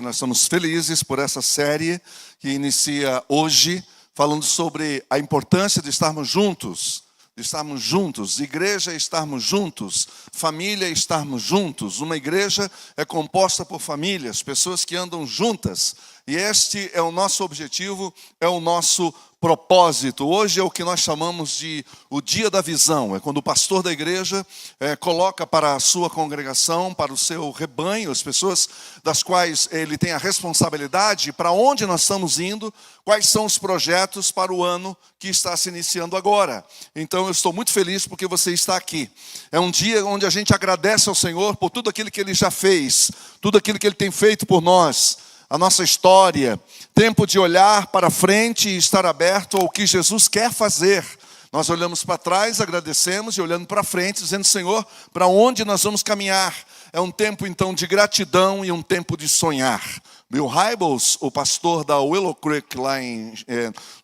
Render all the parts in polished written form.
Nós estamos felizes por essa série que inicia hoje, falando sobre a importância de estarmos juntos, igreja estarmos juntos, família estarmos juntos. Uma igreja é composta por famílias, pessoas que andam juntas, e este é o nosso objetivo, é o nosso propósito. Hoje é o que nós chamamos de o dia da visão. É quando o pastor da igreja coloca para a sua congregação, para o seu rebanho, as pessoas das quais ele tem a responsabilidade, para onde nós estamos indo, quais são os projetos para o ano que está se iniciando agora. Então eu estou muito feliz porque você está aqui. É um dia onde a gente agradece ao Senhor por tudo aquilo que Ele já fez, tudo aquilo que Ele tem feito por nós, a nossa história, tempo de olhar para frente e estar aberto ao que Jesus quer fazer. Nós olhamos para trás, agradecemos, e olhando para frente, dizendo: Senhor, para onde nós vamos caminhar? É um tempo então de gratidão e um tempo de sonhar. Bill Hybels, o pastor da Willow Creek, lá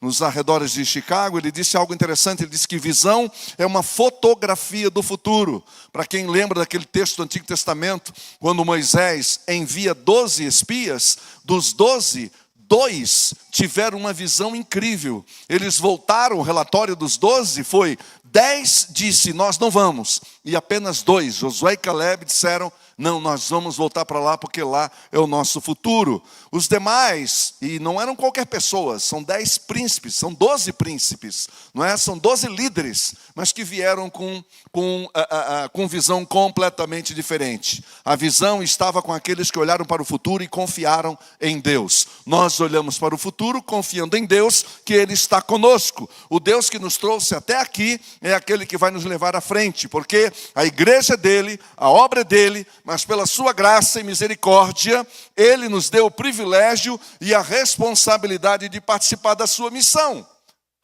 nos arredores de Chicago, ele disse algo interessante. Ele disse que visão é uma fotografia do futuro. Para quem lembra daquele texto do Antigo Testamento, quando Moisés envia 12 espias, dos 12, 2 tiveram uma visão incrível. Eles voltaram, o relatório dos 12 foi: 10 disse, nós não vamos. E apenas 2, Josué e Caleb, disseram: não, nós vamos voltar para lá porque lá é o nosso futuro. Os demais, e não eram qualquer pessoa, são 10 príncipes, são 12 príncipes, não é? São 12 líderes, mas que vieram com visão completamente diferente. A visão estava com aqueles que olharam para o futuro e confiaram em Deus. Nós olhamos para o futuro confiando em Deus, que Ele está conosco. O Deus que nos trouxe até aqui é aquele que vai nos levar à frente, porque a igreja é dele, a obra é dele, mas pela sua graça e misericórdia, Ele nos deu o privilégio e a responsabilidade de participar da sua missão.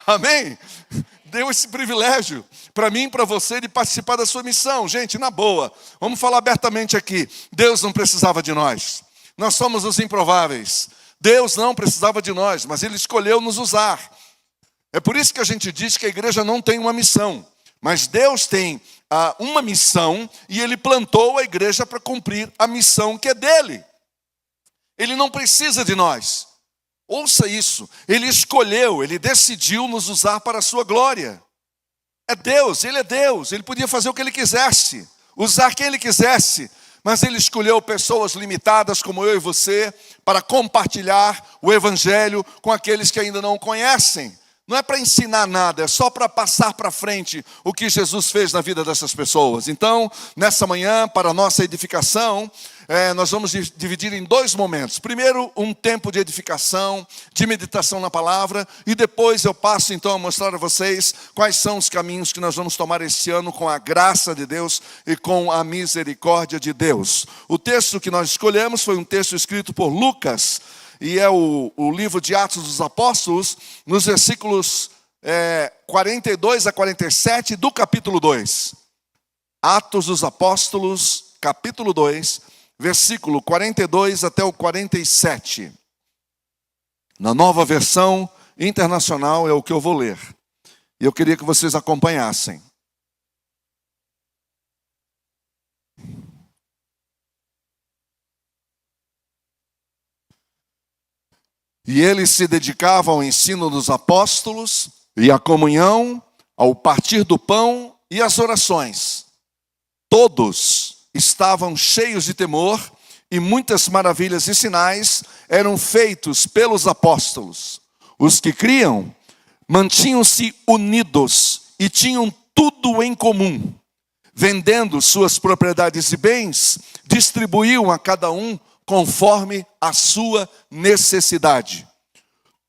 Amém? Deu esse privilégio para mim e para você de participar da sua missão. Gente, na boa, vamos falar abertamente aqui. Deus não precisava de nós. Nós somos os improváveis. Deus não precisava de nós, mas Ele escolheu nos usar. É por isso que a gente diz que a igreja não tem uma missão, mas Deus tem uma missão, e Ele plantou a igreja para cumprir a missão que é dele. Ele não precisa de nós. Ouça isso, Ele escolheu, Ele decidiu nos usar para a sua glória. É Deus, Ele podia fazer o que Ele quisesse, usar quem Ele quisesse, mas Ele escolheu pessoas limitadas como eu e você para compartilhar o Evangelho com aqueles que ainda não o conhecem. Não é para ensinar nada, é só para passar para frente o que Jesus fez na vida dessas pessoas. Então, nessa manhã, para a nossa edificação, nós vamos dividir em 2 momentos. Primeiro, um tempo de edificação, de meditação na palavra, e depois eu passo então a mostrar a vocês quais são os caminhos que nós vamos tomar este ano com a graça de Deus e com a misericórdia de Deus. O texto que nós escolhemos foi um texto escrito por Lucas, e é o livro de Atos dos Apóstolos, nos versículos 42 a 47 do capítulo 2. Atos dos Apóstolos, capítulo 2, versículo 42 até o 47. Na Nova Versão Internacional é o que eu vou ler. E eu queria que vocês acompanhassem. E eles se dedicavam ao ensino dos apóstolos e à comunhão, ao partir do pão e às orações. Todos estavam cheios de temor, e muitas maravilhas e sinais eram feitos pelos apóstolos. Os que criam mantinham-se unidos e tinham tudo em comum. Vendendo suas propriedades e bens, distribuíam a cada um conforme a sua necessidade.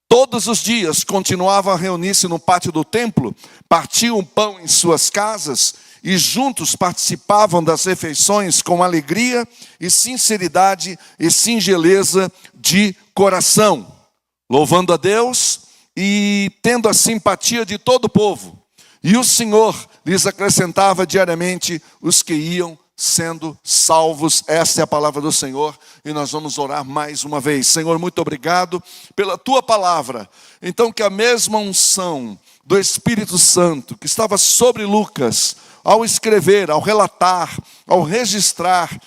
Todos os dias continuavam a reunir-se no pátio do templo, partiam pão em suas casas e juntos participavam das refeições com alegria e sinceridade e singeleza de coração, louvando a Deus e tendo a simpatia de todo o povo. E o Senhor lhes acrescentava diariamente os que iam sendo salvos. Esta é a palavra do Senhor, e nós vamos orar mais uma vez. Senhor, muito obrigado pela Tua palavra. Então que a mesma unção do Espírito Santo que estava sobre Lucas, ao escrever, ao relatar, ao registrar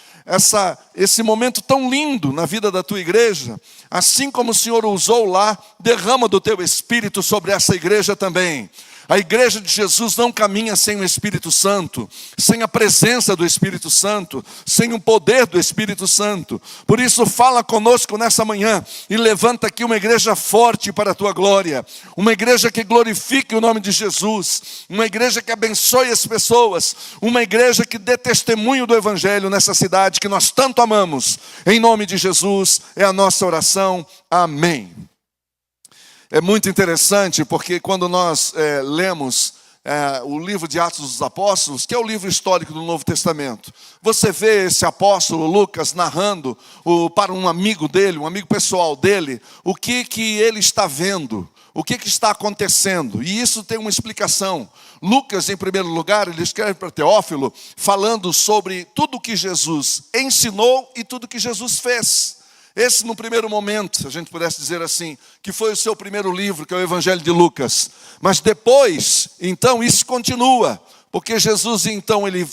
esse momento tão lindo na vida da tua igreja, assim como o Senhor usou lá, derrama do teu Espírito sobre essa igreja também. A igreja de Jesus não caminha sem o Espírito Santo, sem a presença do Espírito Santo, sem o poder do Espírito Santo. Por isso fala conosco nessa manhã e levanta aqui uma igreja forte para a tua glória, uma igreja que glorifique o nome de Jesus, uma igreja que abençoe as pessoas, uma igreja que dê testemunho do Evangelho nessa cidade que nós tanto amamos. Em nome de Jesus é a nossa oração. Amém. É muito interessante porque quando nós lemos o livro de Atos dos Apóstolos, que é o livro histórico do Novo Testamento, você vê esse apóstolo Lucas narrando para um amigo dele, um amigo pessoal dele, o que ele está vendo, o que está acontecendo. E isso tem uma explicação. Lucas, em primeiro lugar, ele escreve para Teófilo, falando sobre tudo o que Jesus ensinou e tudo o que Jesus fez. Esse, no primeiro momento, se a gente pudesse dizer assim, que foi o seu primeiro livro, que é o Evangelho de Lucas. Mas depois, então, isso continua. Porque Jesus, então, ele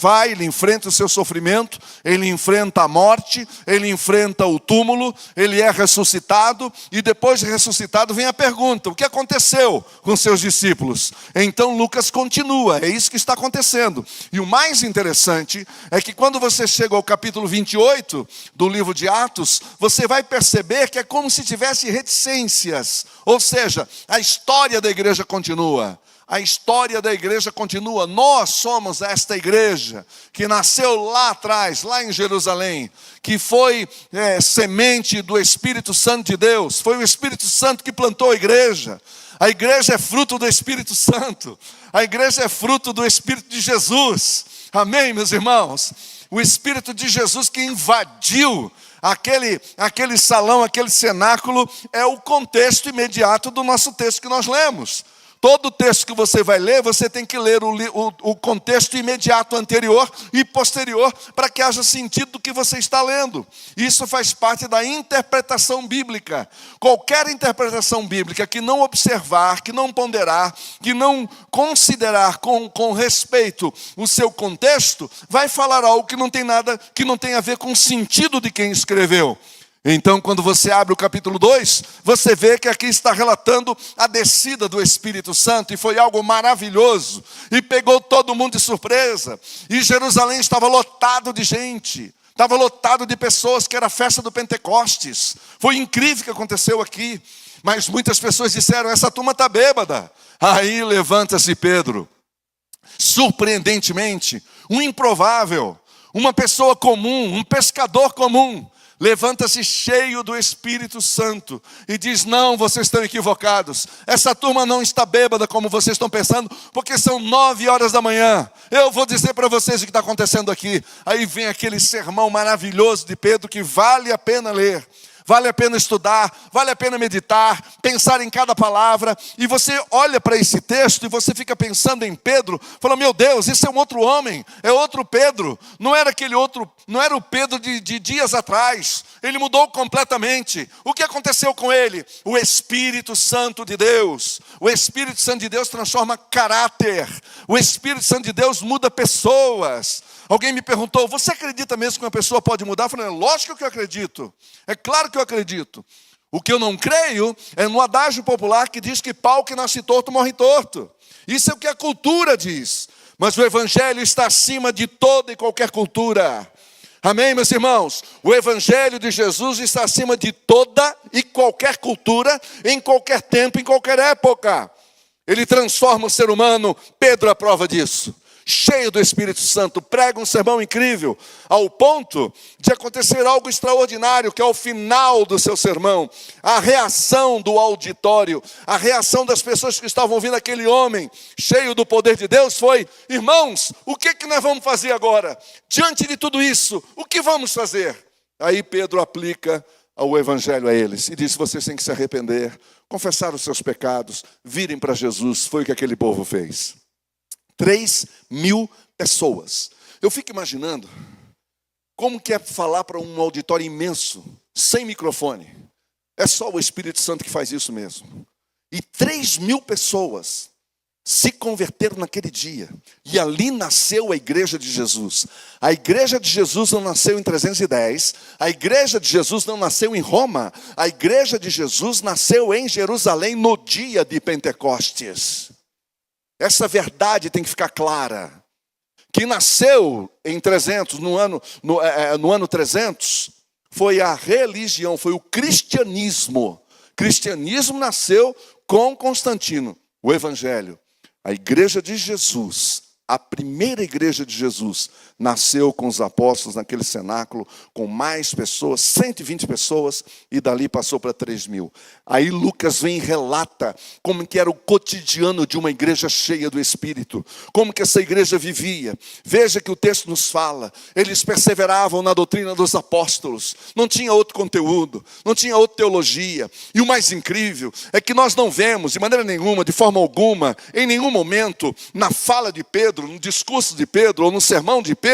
enfrenta o seu sofrimento, ele enfrenta a morte, ele enfrenta o túmulo, ele é ressuscitado, e depois de ressuscitado vem a pergunta, o que aconteceu com seus discípulos? Então Lucas continua, é isso que está acontecendo. E o mais interessante é que quando você chega ao capítulo 28 do livro de Atos, você vai perceber que é como se tivesse reticências, ou seja, a história da igreja continua. A história da igreja continua. Nós somos esta igreja que nasceu lá atrás, lá em Jerusalém, que foi semente do Espírito Santo de Deus. Foi o Espírito Santo que plantou a igreja. A igreja é fruto do Espírito Santo. A igreja é fruto do Espírito de Jesus. Amém, meus irmãos? O Espírito de Jesus que invadiu aquele salão, aquele cenáculo, é o contexto imediato do nosso texto que nós lemos. Todo texto que você vai ler, você tem que ler o contexto imediato anterior e posterior para que haja sentido do que você está lendo. Isso faz parte da interpretação bíblica. Qualquer interpretação bíblica que não observar, que não ponderar, que não considerar com respeito o seu contexto, vai falar algo que não tem nada, que não tem a ver com o sentido de quem escreveu. Então, quando você abre o capítulo 2, você vê que aqui está relatando a descida do Espírito Santo, e foi algo maravilhoso, e pegou todo mundo de surpresa, e Jerusalém estava lotado de gente, estava lotado de pessoas, que era a festa do Pentecostes. Foi incrível o que aconteceu aqui, mas muitas pessoas disseram, essa turma está bêbada. Aí levanta-se Pedro, surpreendentemente, um improvável, uma pessoa comum, um pescador comum, levanta-se cheio do Espírito Santo e diz, não, vocês estão equivocados. Essa turma não está bêbada como vocês estão pensando, porque são 9 horas da manhã. Eu vou dizer para vocês o que está acontecendo aqui. Aí vem aquele sermão maravilhoso de Pedro que vale a pena ler. Vale a pena estudar, vale a pena meditar, pensar em cada palavra. E você olha para esse texto e você fica pensando em Pedro, fala, meu Deus, esse é um outro homem, é outro Pedro. Não era aquele outro, não era o Pedro de dias atrás. Ele mudou completamente. O que aconteceu com ele? O Espírito Santo de Deus. O Espírito Santo de Deus transforma caráter. O Espírito Santo de Deus muda pessoas. Alguém me perguntou, você acredita mesmo que uma pessoa pode mudar? Eu falei, lógico que eu acredito. É claro que eu acredito. O que eu não creio é no adágio popular que diz que pau que nasce torto morre torto. Isso é o que a cultura diz. Mas o Evangelho está acima de toda e qualquer cultura. Amém, meus irmãos? O Evangelho de Jesus está acima de toda e qualquer cultura, em qualquer tempo, em qualquer época. Ele transforma o ser humano. Pedro é a prova disso. Cheio do Espírito Santo, prega um sermão incrível, ao ponto de acontecer algo extraordinário, que é o final do seu sermão, a reação do auditório, a reação das pessoas que estavam ouvindo aquele homem, cheio do poder de Deus, foi, irmãos, o que nós vamos fazer agora? Diante de tudo isso, o que vamos fazer? Aí Pedro aplica o Evangelho a eles, e diz, vocês têm que se arrepender, confessar os seus pecados, virem para Jesus. Foi o que aquele povo fez. 3.000 pessoas. Eu fico imaginando como que é falar para um auditório imenso, sem microfone. É só o Espírito Santo que faz isso mesmo. E 3.000 pessoas se converteram naquele dia. E ali nasceu a igreja de Jesus. A igreja de Jesus não nasceu em 310. A igreja de Jesus não nasceu em Roma. A igreja de Jesus nasceu em Jerusalém no dia de Pentecostes. Essa verdade tem que ficar clara. Que nasceu em 300, no ano 300, foi a religião, foi o cristianismo. O cristianismo nasceu com Constantino, o evangelho. A igreja de Jesus, a primeira igreja de Jesus, nasceu com os apóstolos naquele cenáculo, com mais pessoas, 120 pessoas, e dali passou para 3.000. Aí Lucas vem e relata como que era o cotidiano de uma igreja cheia do Espírito, como que essa igreja vivia. Veja que o texto nos fala, eles perseveravam na doutrina dos apóstolos, não tinha outro conteúdo, não tinha outra teologia. E o mais incrível é que nós não vemos, de maneira nenhuma, de forma alguma, em nenhum momento, na fala de Pedro, no discurso de Pedro, ou no sermão de Pedro,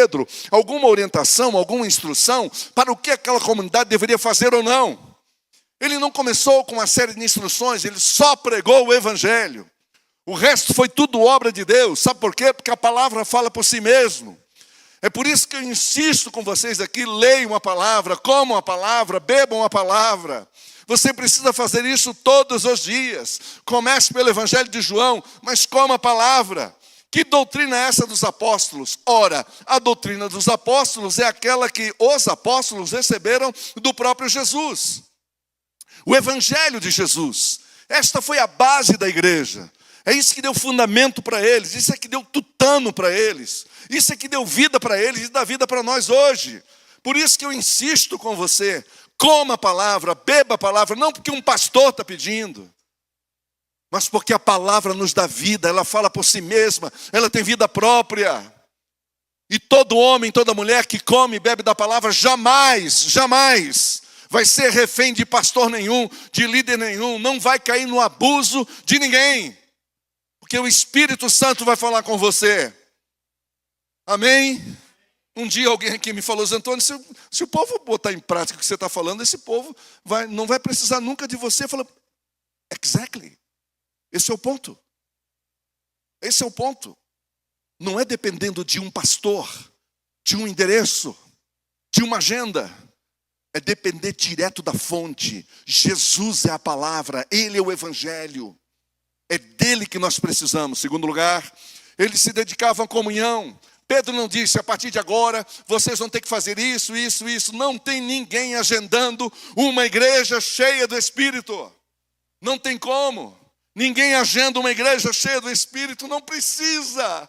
alguma orientação, alguma instrução para o que aquela comunidade deveria fazer ou não. Ele não começou com uma série de instruções, ele só pregou o evangelho. O resto foi tudo obra de Deus. Sabe por quê? Porque a palavra fala por si mesmo. É por isso que eu insisto com vocês aqui, leiam a palavra, comam a palavra, bebam a palavra. Você precisa fazer isso todos os dias. Comece pelo evangelho de João, mas coma a palavra. Que doutrina é essa dos apóstolos? Ora, a doutrina dos apóstolos é aquela que os apóstolos receberam do próprio Jesus. O evangelho de Jesus. Esta foi a base da igreja. É isso que deu fundamento para eles. Isso é que deu tutano para eles. Isso é que deu vida para eles e dá vida para nós hoje. Por isso que eu insisto com você. Coma a palavra, beba a palavra. Não porque um pastor está pedindo, mas porque a palavra nos dá vida, ela fala por si mesma, ela tem vida própria. E todo homem, toda mulher que come e bebe da palavra, jamais vai ser refém de pastor nenhum, de líder nenhum, não vai cair no abuso de ninguém. Porque o Espírito Santo vai falar com você. Amém? Um dia alguém aqui me falou, Antônio, se o povo botar em prática o que você está falando, esse povo não vai precisar nunca de você. Eu falo, exactly. Esse é o ponto. Esse é o ponto. Não é dependendo de um pastor, de um endereço, de uma agenda. É depender direto da fonte. Jesus é a palavra, Ele é o evangelho. É dele que nós precisamos. Segundo lugar, eles se dedicavam à comunhão. Pedro não disse, a partir de agora, vocês vão ter que fazer isso, isso, isso. Não tem ninguém agendando uma igreja cheia do Espírito. Não tem como. Ninguém agenda uma igreja cheia do Espírito, não precisa.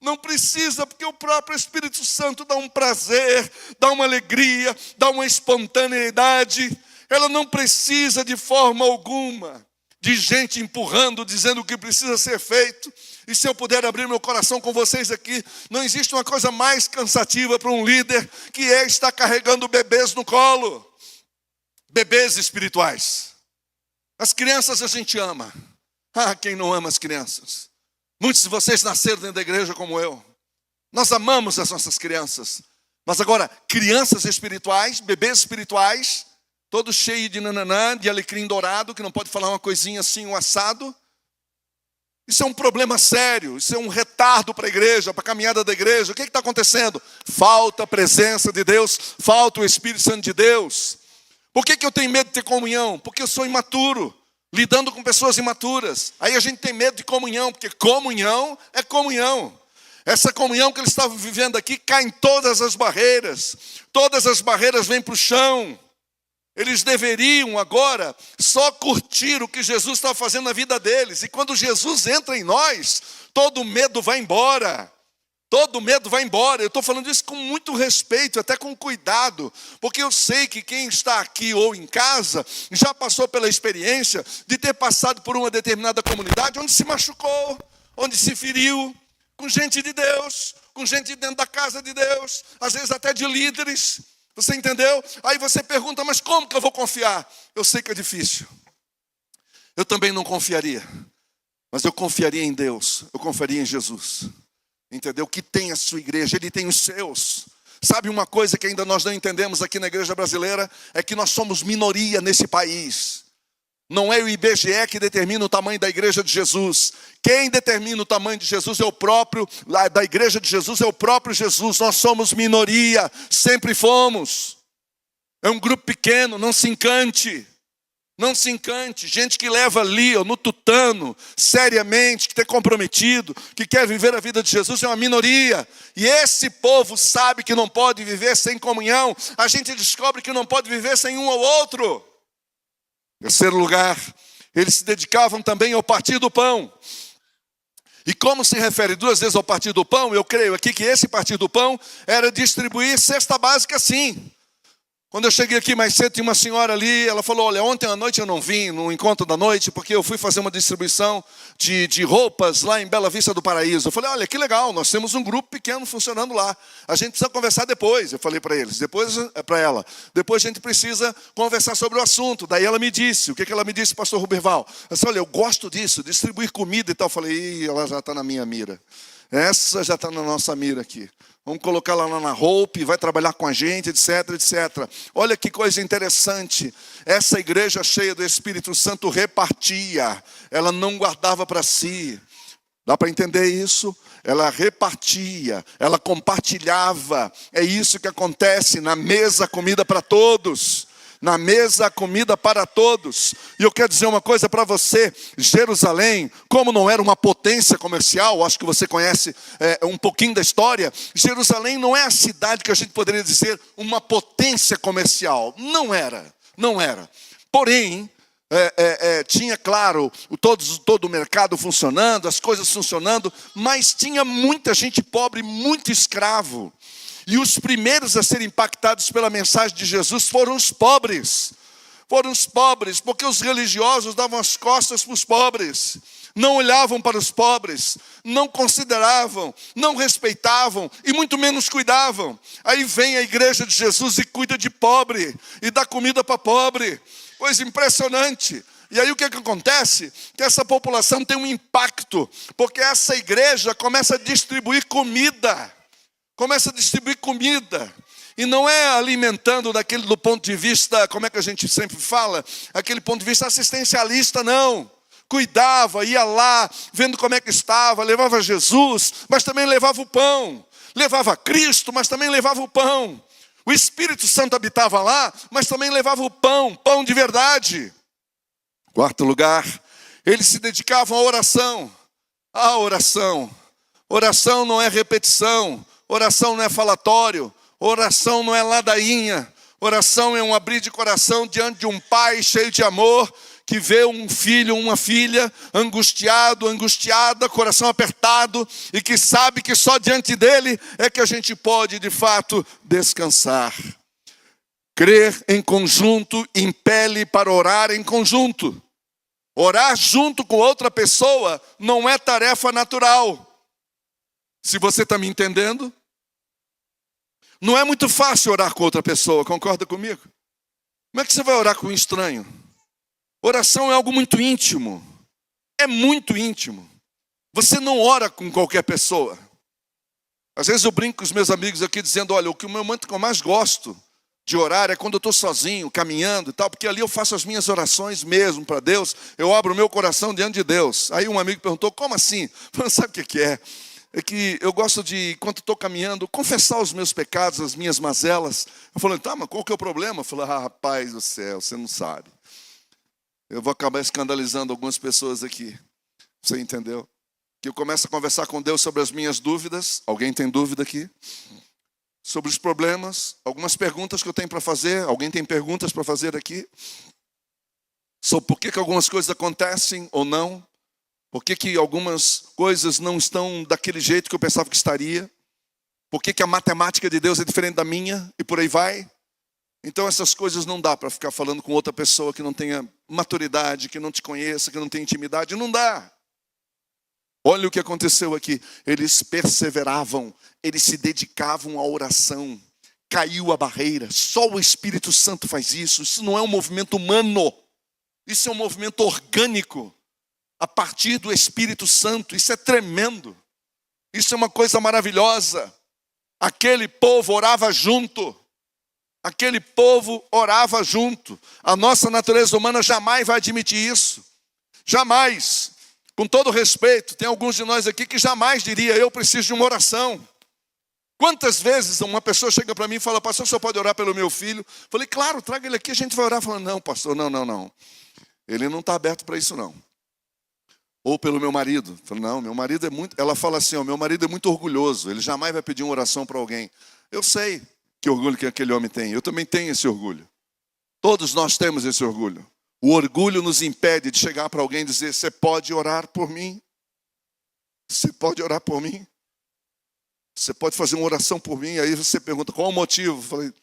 Não precisa, porque o próprio Espírito Santo dá um prazer, dá uma alegria, dá uma espontaneidade. Ela não precisa de forma alguma de gente empurrando, dizendo o que precisa ser feito. E se eu puder abrir meu coração com vocês aqui, não existe uma coisa mais cansativa para um líder que é estar carregando bebês no colo. Bebês espirituais. As crianças a gente ama. Ah, quem não ama as crianças? Muitos de vocês nasceram dentro da igreja como eu. Nós amamos as nossas crianças. Mas agora, crianças espirituais, bebês espirituais, todos cheios de nananã, de alecrim dourado, que não pode falar uma coisinha assim, um assado. Isso é um problema sério, isso é um retardo para a igreja, para a caminhada da igreja. O que está acontecendo? Falta a presença de Deus, falta o Espírito Santo de Deus. Por que eu tenho medo de ter comunhão? Porque eu sou imaturo, lidando com pessoas imaturas. Aí a gente tem medo de comunhão, porque comunhão é comunhão. Essa comunhão que eles estavam vivendo aqui, cai em todas as barreiras vêm para o chão. Eles deveriam agora só curtir o que Jesus estava fazendo na vida deles. E quando Jesus entra em nós, todo medo vai embora. Todo medo vai embora. Eu estou falando isso com muito respeito, até com cuidado. Porque eu sei que quem está aqui ou em casa já passou pela experiência de ter passado por uma determinada comunidade onde se machucou, onde se feriu, com gente de Deus, com gente dentro da casa de Deus, às vezes até de líderes. Você entendeu? Aí você pergunta, mas como que eu vou confiar? Eu sei que é difícil. Eu também não confiaria. Mas eu confiaria em Deus. Eu confiaria em Jesus. Entendeu? Que tem a sua igreja, Ele tem os seus. Sabe uma coisa que ainda nós não entendemos aqui na igreja brasileira? É que nós somos minoria nesse país. Não é o IBGE que determina o tamanho da igreja de Jesus. Quem determina o tamanho de Jesus é o próprio, da igreja de Jesus é o próprio Jesus. Nós somos minoria, sempre fomos. É um grupo pequeno, não se encante. Não se encante. Gente que leva ali, no tutano, seriamente, que está comprometido, que quer viver a vida de Jesus, é uma minoria. E esse povo sabe que não pode viver sem comunhão. A gente descobre que não pode viver sem um ou outro. Em terceiro lugar, eles se dedicavam também ao partir do pão. E como se refere duas vezes ao partir do pão, eu creio aqui que esse partir do pão era distribuir cesta básica, sim. Quando eu cheguei aqui mais cedo, tinha uma senhora ali, ela falou, olha, ontem à noite eu não vim no encontro da noite, porque eu fui fazer uma distribuição de roupas lá em Bela Vista do Paraíso. Eu falei, olha, que legal, nós temos um grupo pequeno funcionando lá. A gente precisa conversar depois, eu falei para eles, depois para ela. Depois a gente precisa conversar sobre o assunto. Daí ela me disse, o que ela me disse, pastor Ruberval? Ela disse, olha, eu gosto disso, distribuir comida e tal. Eu falei, ela já está na minha mira. Essa já está na nossa mira aqui. Vamos colocar lá na Hope, vai trabalhar com a gente, etc, etc. Olha que coisa interessante. Essa igreja cheia do Espírito Santo repartia. Ela não guardava para si. Dá para entender isso? Ela repartia, ela compartilhava. É isso que acontece na mesa, comida para todos. Na mesa, comida para todos. E eu quero dizer uma coisa para você. Jerusalém, como não era uma potência comercial, acho que você conhece um pouquinho da história. Jerusalém não é a cidade que a gente poderia dizer uma potência comercial. Não era, não era. Porém, tinha, claro, todo o mercado funcionando, as coisas funcionando, mas tinha muita gente pobre, muito escravo. E os primeiros a serem impactados pela mensagem de Jesus foram os pobres. Foram os pobres, porque os religiosos davam as costas para os pobres. Não olhavam para os pobres, não consideravam, não respeitavam e muito menos cuidavam. Aí vem a igreja de Jesus e cuida de pobre e dá comida para pobre. Coisa impressionante. E aí o que acontece? Que essa população tem um impacto, porque essa igreja começa a distribuir comida. Começa a distribuir comida. E não é alimentando do ponto de vista, como é que a gente sempre fala, aquele ponto de vista assistencialista, não. Cuidava, ia lá, vendo como é que estava, levava Jesus, mas também levava o pão. Levava Cristo, mas também levava o pão. O Espírito Santo habitava lá, mas também levava o pão, pão de verdade. Quarto lugar, eles se dedicavam à oração. À oração. Oração não é repetição. Oração não é falatório, oração não é ladainha, oração é um abrir de coração diante de um pai cheio de amor, que vê um filho, uma filha, angustiado, angustiada, coração apertado, e que sabe que só diante dele é que a gente pode, de fato, descansar. Crer em conjunto impele para orar em conjunto. Orar junto com outra pessoa não é tarefa natural. Se você está me entendendo? Não é muito fácil orar com outra pessoa, concorda comigo? Como é que você vai orar com um estranho? Oração é algo muito íntimo. É muito íntimo. Você não ora com qualquer pessoa. Às vezes eu brinco com os meus amigos aqui dizendo, olha, o momento que eu mais gosto de orar é quando eu estou sozinho, caminhando e tal, porque ali eu faço as minhas orações mesmo para Deus, eu abro o meu coração diante de Deus. Aí um amigo perguntou, como assim? Eu sabe o que é? É que eu gosto de, enquanto estou caminhando, confessar os meus pecados, as minhas mazelas. Eu falei, tá, mas qual que é o problema? Eu falei, rapaz do céu, você não sabe. Eu vou acabar escandalizando algumas pessoas aqui. Você entendeu? Que eu começo a conversar com Deus sobre as minhas dúvidas. Alguém tem dúvida aqui? Sobre os problemas, algumas perguntas que eu tenho para fazer. Alguém tem perguntas para fazer aqui? Sobre por que algumas coisas acontecem ou não? Por que algumas coisas não estão daquele jeito que eu pensava que estaria? Por que a matemática de Deus é diferente da minha? E por aí vai. Então essas coisas não dá para ficar falando com outra pessoa que não tenha maturidade, que não te conheça, que não tenha intimidade. Não dá. Olha o que aconteceu aqui. Eles perseveravam, eles se dedicavam à oração. Caiu a barreira. Só o Espírito Santo faz isso. Isso não é um movimento humano. Isso é um movimento orgânico. A partir do Espírito Santo. Isso é tremendo. Isso é uma coisa maravilhosa. Aquele povo orava junto. Aquele povo orava junto. A nossa natureza humana jamais vai admitir isso. Jamais. Com todo respeito, tem alguns de nós aqui que jamais diria, eu preciso de uma oração. Quantas vezes uma pessoa chega para mim e fala, pastor, o senhor pode orar pelo meu filho? Falei, claro, traga ele aqui, a gente vai orar. Falando, não, pastor, não. Ele não está aberto para isso, não. Ou pelo meu marido. Falei, não, meu marido é muito... Ela fala assim, meu marido é muito orgulhoso, ele jamais vai pedir uma oração para alguém. Eu sei que orgulho que aquele homem tem, eu também tenho esse orgulho. Todos nós temos esse orgulho. O orgulho nos impede de chegar para alguém e dizer, você pode orar por mim? Você pode orar por mim? Você pode fazer uma oração por mim? Aí você pergunta, qual o motivo? Eu falei,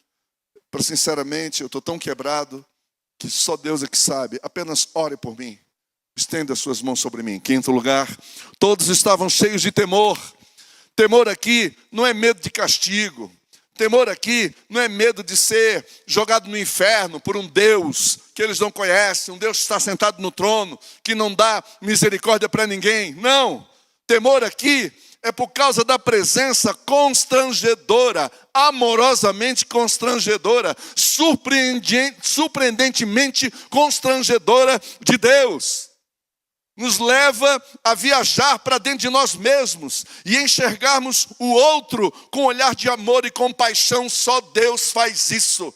sinceramente, eu estou tão quebrado que só Deus é que sabe. Apenas ore por mim. Estenda as suas mãos sobre mim. Em quinto lugar, todos estavam cheios de temor. Temor aqui não é medo de castigo. Temor aqui não é medo de ser jogado no inferno por um Deus que eles não conhecem. Um Deus que está sentado no trono, que não dá misericórdia para ninguém. Não. Temor aqui é por causa da presença constrangedora, amorosamente constrangedora, surpreendentemente constrangedora de Deus. Nos leva a viajar para dentro de nós mesmos e enxergarmos o outro com um olhar de amor e compaixão. Só Deus faz isso.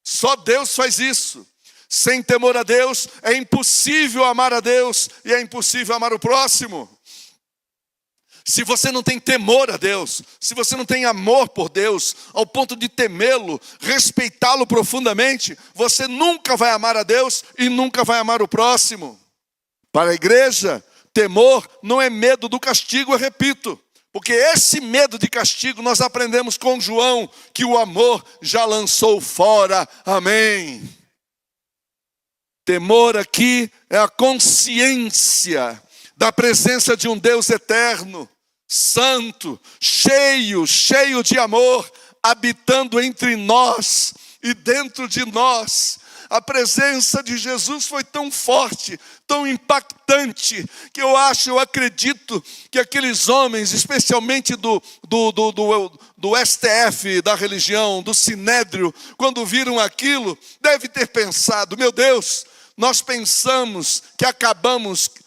Só Deus faz isso. Sem temor a Deus, é impossível amar a Deus e é impossível amar o próximo. Se você não tem temor a Deus, se você não tem amor por Deus, ao ponto de temê-lo, respeitá-lo profundamente, você nunca vai amar a Deus e nunca vai amar o próximo. Para a igreja, temor não é medo do castigo, eu repito. Porque esse medo de castigo nós aprendemos com João, que o amor já lançou fora. Amém. Temor aqui é a consciência da presença de um Deus eterno, santo, cheio de amor, habitando entre nós e dentro de nós. A presença de Jesus foi tão forte, tão impactante, que eu acredito que aqueles homens, especialmente do STF da religião, do Sinédrio, quando viram aquilo, devem ter pensado, meu Deus, nós pensamos que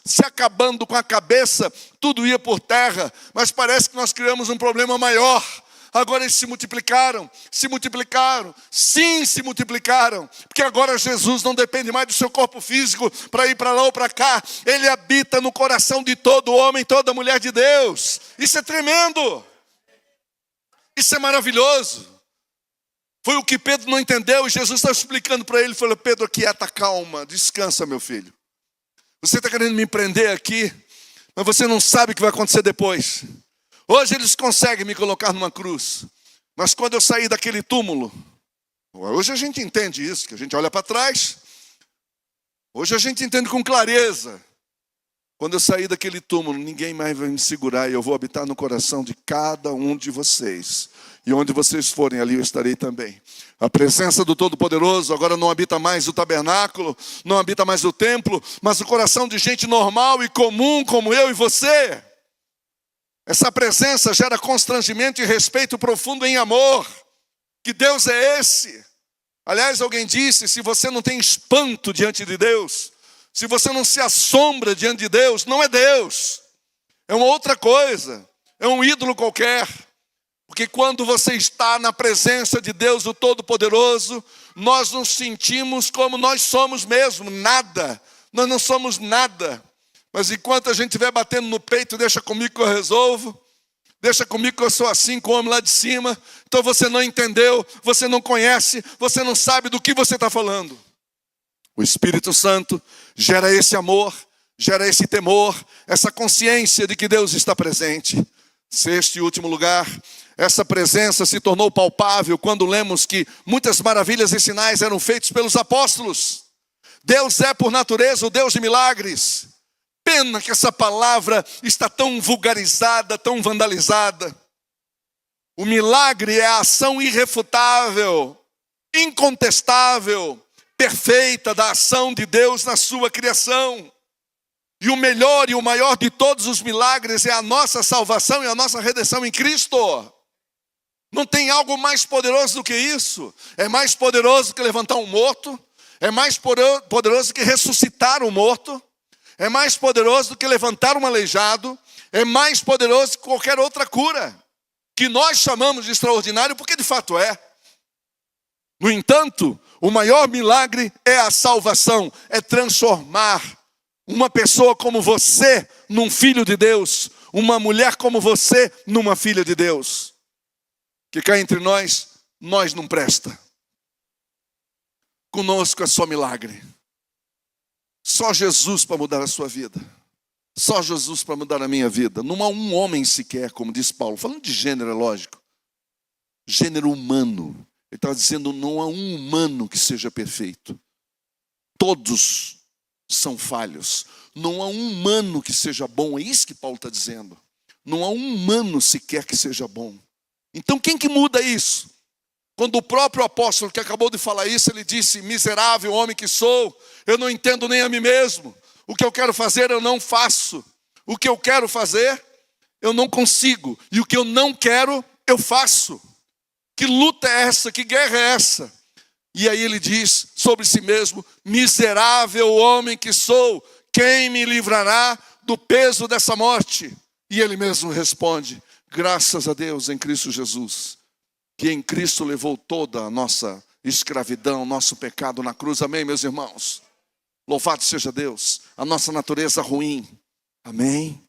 se acabando com a cabeça, tudo ia por terra, mas parece que nós criamos um problema maior. Agora eles se multiplicaram, sim, se multiplicaram, porque agora Jesus não depende mais do seu corpo físico para ir para lá ou para cá, ele habita no coração de todo homem, toda mulher de Deus. Isso é tremendo, isso é maravilhoso. Foi o que Pedro não entendeu e Jesus está explicando para ele, falou, Pedro, aquieta, calma, descansa, meu filho. Você está querendo me prender aqui, mas você não sabe o que vai acontecer depois. Hoje eles conseguem me colocar numa cruz, mas quando eu sair daquele túmulo, hoje a gente entende isso, que a gente olha para trás, hoje a gente entende com clareza. Quando eu sair daquele túmulo, ninguém mais vai me segurar e eu vou habitar no coração de cada um de vocês. E onde vocês forem, ali eu estarei também. A presença do Todo-Poderoso agora não habita mais o tabernáculo, não habita mais o templo, mas o coração de gente normal e comum como eu e você. Essa presença gera constrangimento e respeito profundo em amor. Que Deus é esse? Aliás, alguém disse, se você não tem espanto diante de Deus, se você não se assombra diante de Deus, não é Deus. É uma outra coisa, é um ídolo qualquer. Porque quando você está na presença de Deus, o Todo-Poderoso, nós nos sentimos como nós somos mesmo, nada. Nós não somos nada. Mas enquanto a gente estiver batendo no peito, deixa comigo que eu resolvo. Deixa comigo que eu sou assim com o homem lá de cima. Então você não entendeu, você não conhece, você não sabe do que você está falando. O Espírito Santo gera esse amor, gera esse temor, essa consciência de que Deus está presente. Sexto e último lugar, essa presença se tornou palpável quando lemos que muitas maravilhas e sinais eram feitos pelos apóstolos. Deus é por natureza o Deus de milagres. Pena que essa palavra está tão vulgarizada, tão vandalizada. O milagre é a ação irrefutável, incontestável, perfeita da ação de Deus na sua criação. E o melhor e o maior de todos os milagres é a nossa salvação e a nossa redenção em Cristo. Não tem algo mais poderoso do que isso. É mais poderoso que levantar um morto. É mais poderoso que ressuscitar um morto. É mais poderoso do que levantar um aleijado. É mais poderoso que qualquer outra cura, que nós chamamos de extraordinário, porque de fato é. No entanto, o maior milagre é a salvação. É transformar uma pessoa como você num filho de Deus. Uma mulher como você numa filha de Deus. Que cá entre nós não presta. Conosco é só milagre. Só Jesus para mudar a sua vida. Só Jesus para mudar a minha vida. Não há um homem sequer, como diz Paulo. Falando de gênero, é lógico. Gênero humano. Ele estava dizendo, não há um humano que seja perfeito. Todos são falhos. Não há um humano que seja bom. É isso que Paulo está dizendo. Não há um humano sequer que seja bom. Então quem que muda isso? Quando o próprio apóstolo que acabou de falar isso, ele disse, miserável homem que sou, eu não entendo nem a mim mesmo. O que eu quero fazer eu não faço. O que eu quero fazer eu não consigo. E o que eu não quero eu faço. Que luta é essa? Que guerra é essa? E aí ele diz sobre si mesmo, miserável homem que sou, quem me livrará do peso dessa morte? E ele mesmo responde, graças a Deus em Cristo Jesus, que em Cristo levou toda a nossa escravidão, nosso pecado na cruz. Amém, meus irmãos? Louvado seja Deus. A nossa natureza ruim. Amém?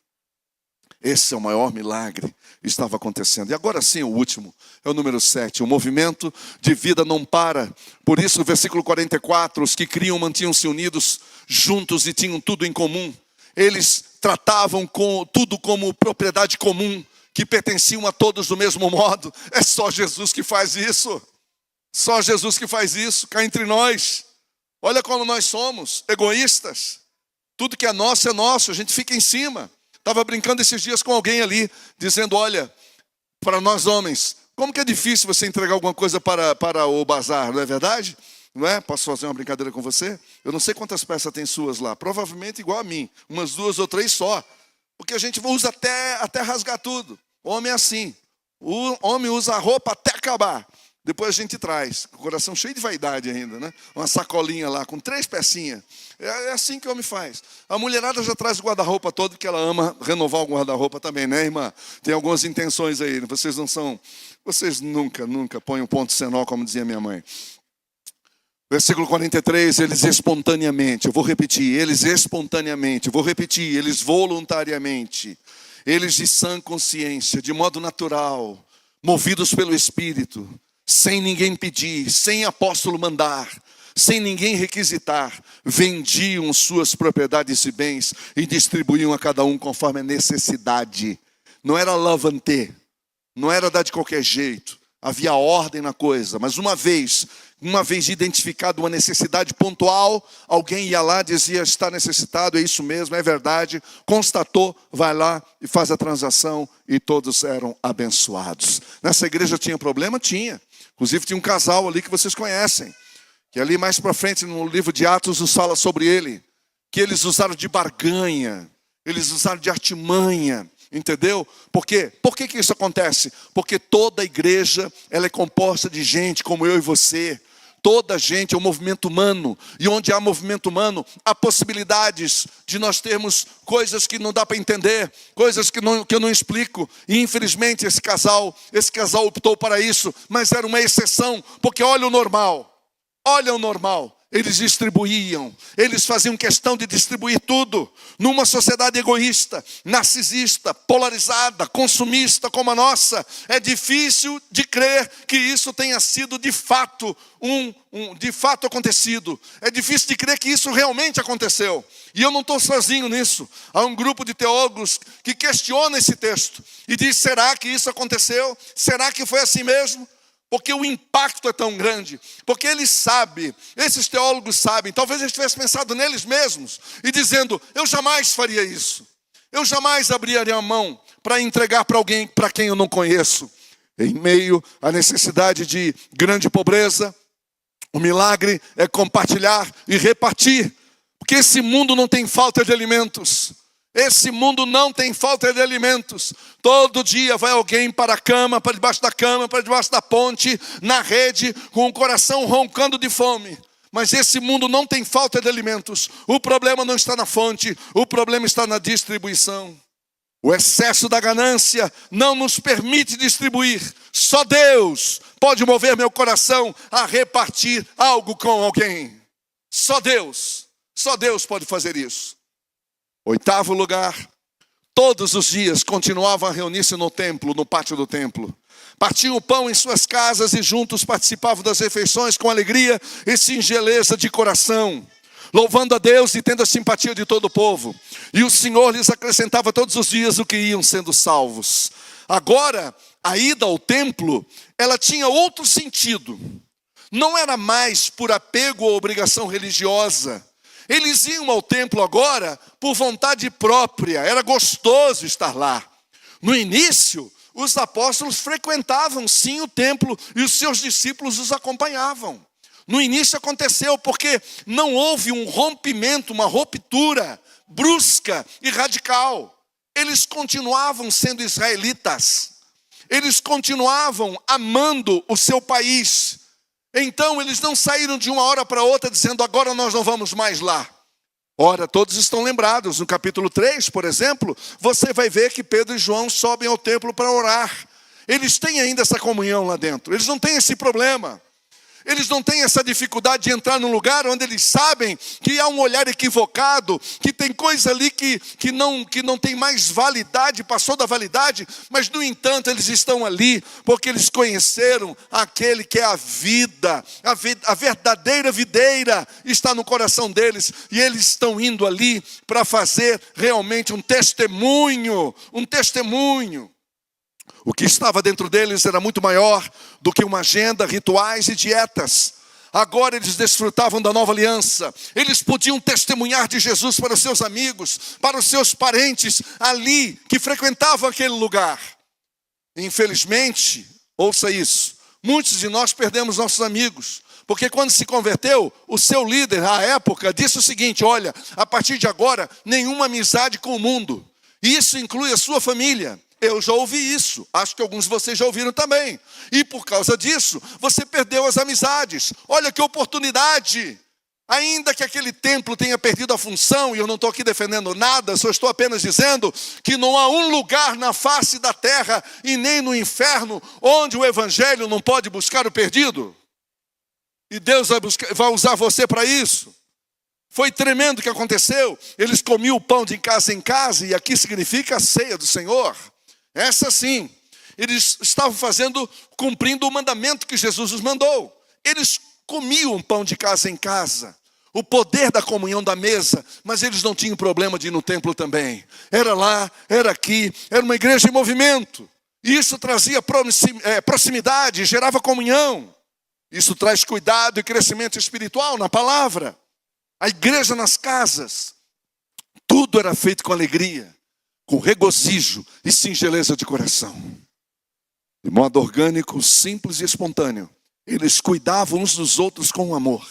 Esse é o maior milagre que estava acontecendo. E agora sim, o último, é o número 7. O movimento de vida não para. Por isso, no versículo 44, os que criam mantinham-se unidos juntos e tinham tudo em comum. Eles tratavam tudo como propriedade comum, que pertenciam a todos do mesmo modo. É só Jesus que faz isso. Só Jesus que faz isso, cá entre nós. Olha como nós somos, egoístas. Tudo que é nosso, a gente fica em cima. Estava brincando esses dias com alguém ali, dizendo, olha, para nós homens, como que é difícil você entregar alguma coisa para o bazar, não é verdade? Não é? Posso fazer uma brincadeira com você? Eu não sei quantas peças tem suas lá, provavelmente igual a mim, umas 2 ou 3 só. Porque a gente usa até rasgar tudo. O homem é assim. O homem usa a roupa até acabar. Depois a gente traz, com o coração cheio de vaidade ainda, né? Uma sacolinha lá, com 3 pecinhas. É assim que o homem faz. A mulherada já traz o guarda-roupa todo, porque ela ama renovar o guarda-roupa também, né, irmã? Tem algumas intenções aí. Vocês nunca põem um ponto senó, como dizia minha mãe. Versículo 43, eles espontaneamente, eu vou repetir, eles voluntariamente, eles de sã consciência, de modo natural, movidos pelo Espírito, sem ninguém pedir, sem apóstolo mandar, sem ninguém requisitar, vendiam suas propriedades e bens e distribuíam a cada um conforme a necessidade. Não era lavantê, não era dar de qualquer jeito, havia ordem na coisa, mas uma vez identificada uma necessidade pontual, alguém ia lá, dizia, está necessitado, é isso mesmo, é verdade, constatou, vai lá e faz a transação, e todos eram abençoados. Nessa igreja tinha problema? Tinha. Inclusive tinha um casal ali que vocês conhecem, que ali mais para frente no livro de Atos nos fala sobre ele, que eles usaram de barganha, eles usaram de artimanha, entendeu? Por quê? Por que isso acontece? Porque toda a igreja ela é composta de gente como eu e você. Toda gente é um movimento humano. E onde há movimento humano, há possibilidades de nós termos coisas que não dá para entender, coisas que eu não explico. E infelizmente esse casal optou para isso, mas era uma exceção, porque olha o normal. Eles distribuíam, eles faziam questão de distribuir tudo. Numa sociedade egoísta, narcisista, polarizada, consumista como a nossa, é difícil de crer que isso tenha sido de fato de fato acontecido. É difícil de crer que isso realmente aconteceu. E eu não estou sozinho nisso. Há um grupo de teólogos que questiona esse texto e diz, será que isso aconteceu? Será que foi assim mesmo? Porque o impacto é tão grande, porque esses teólogos sabem, talvez eles tivessem pensado neles mesmos, e dizendo, eu jamais faria isso, eu jamais abriria a mão para entregar para alguém para quem eu não conheço. Em meio à necessidade de grande pobreza, o milagre é compartilhar e repartir, porque esse mundo não tem falta de alimentos, Esse mundo não tem falta de alimentos. Todo dia vai alguém para a cama, para debaixo da cama, para debaixo da ponte, na rede, com o coração roncando de fome. Mas esse mundo não tem falta de alimentos. O problema não está na fonte, o problema está na distribuição. O excesso da ganância não nos permite distribuir. Só Deus pode mover meu coração a repartir algo com alguém. Só Deus pode fazer isso. 8º lugar, todos os dias continuavam a reunir-se no templo, no pátio do templo. Partiam o pão em suas casas e juntos participavam das refeições com alegria e singeleza de coração, louvando a Deus e tendo a simpatia de todo o povo. E o Senhor lhes acrescentava todos os dias o que iam sendo salvos. Agora, a ida ao templo, ela tinha outro sentido. Não era mais por apego ou obrigação religiosa. Eles iam ao templo agora por vontade própria, era gostoso estar lá. No início, os apóstolos frequentavam sim o templo e os seus discípulos os acompanhavam. No início aconteceu porque não houve um rompimento, uma ruptura brusca e radical. Eles continuavam sendo israelitas, eles continuavam amando o seu país. Então eles não saíram de uma hora para outra dizendo, agora nós não vamos mais lá. Ora, todos estão lembrados, no capítulo 3, por exemplo, você vai ver que Pedro e João sobem ao templo para orar. Eles têm ainda essa comunhão lá dentro, eles não têm esse problema. Eles não têm essa dificuldade de entrar num lugar onde eles sabem que há um olhar equivocado, que tem coisa ali que não tem mais validade, passou da validade, mas no entanto eles estão ali porque eles conheceram aquele que é a vida, a verdadeira videira está no coração deles, e eles estão indo ali para fazer realmente um testemunho. O que estava dentro deles era muito maior do que uma agenda, rituais e dietas. Agora eles desfrutavam da nova aliança. Eles podiam testemunhar de Jesus para os seus amigos, para os seus parentes ali que frequentavam aquele lugar. Infelizmente, ouça isso, muitos de nós perdemos nossos amigos. Porque quando se converteu, o seu líder, à época, disse o seguinte, olha, a partir de agora, nenhuma amizade com o mundo. Isso inclui a sua família. Eu já ouvi isso, acho que alguns de vocês já ouviram também. E por causa disso, você perdeu as amizades. Olha que oportunidade. Ainda que aquele templo tenha perdido a função, e eu não estou aqui defendendo nada, só estou apenas dizendo que não há um lugar na face da terra e nem no inferno onde o evangelho não pode buscar o perdido. E Deus vai usar você para isso. Foi tremendo o que aconteceu. Eles comiam o pão de casa em casa, e aqui significa a ceia do Senhor. Essa sim, eles estavam cumprindo o mandamento que Jesus os mandou. Eles comiam pão de casa em casa, o poder da comunhão da mesa, mas eles não tinham problema de ir no templo também. Era lá, era aqui, era uma igreja em movimento. E isso trazia proximidade, gerava comunhão. Isso traz cuidado e crescimento espiritual na palavra. A igreja nas casas, tudo era feito com alegria, com regozijo e singeleza de coração. De modo orgânico, simples e espontâneo, eles cuidavam uns dos outros com amor.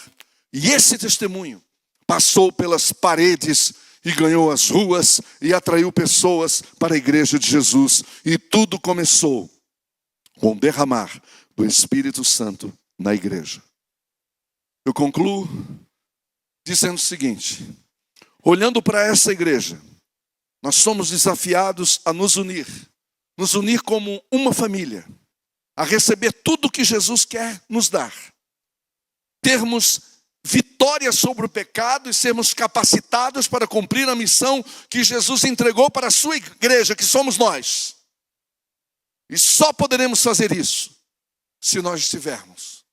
E esse testemunho passou pelas paredes e ganhou as ruas e atraiu pessoas para a igreja de Jesus. E tudo começou com o derramar do Espírito Santo na igreja. Eu concluo dizendo o seguinte, olhando para essa igreja, nós somos desafiados a nos unir como uma família, a receber tudo que Jesus quer nos dar, termos vitória sobre o pecado e sermos capacitados para cumprir a missão que Jesus entregou para a sua igreja, que somos nós. E só poderemos fazer isso se nós estivermos,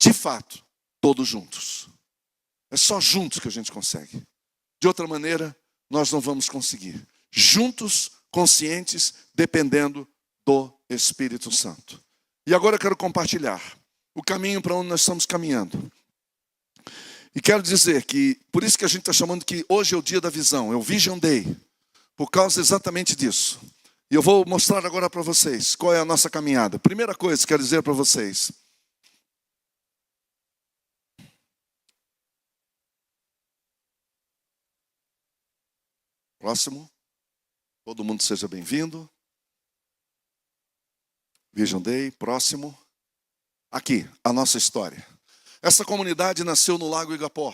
de fato, todos juntos. É só juntos que a gente consegue. De outra maneira, nós não vamos conseguir. Juntos, conscientes, dependendo do Espírito Santo. E agora eu quero compartilhar o caminho para onde nós estamos caminhando. E quero dizer que, por isso que a gente está chamando que hoje é o dia da visão, é o Vision Day, por causa exatamente disso. E eu vou mostrar agora para vocês qual é a nossa caminhada. Primeira coisa que quero dizer para vocês. Próximo. Todo mundo seja bem-vindo. Vision Day, próximo. Aqui, a nossa história. Essa comunidade nasceu no Lago Igapó.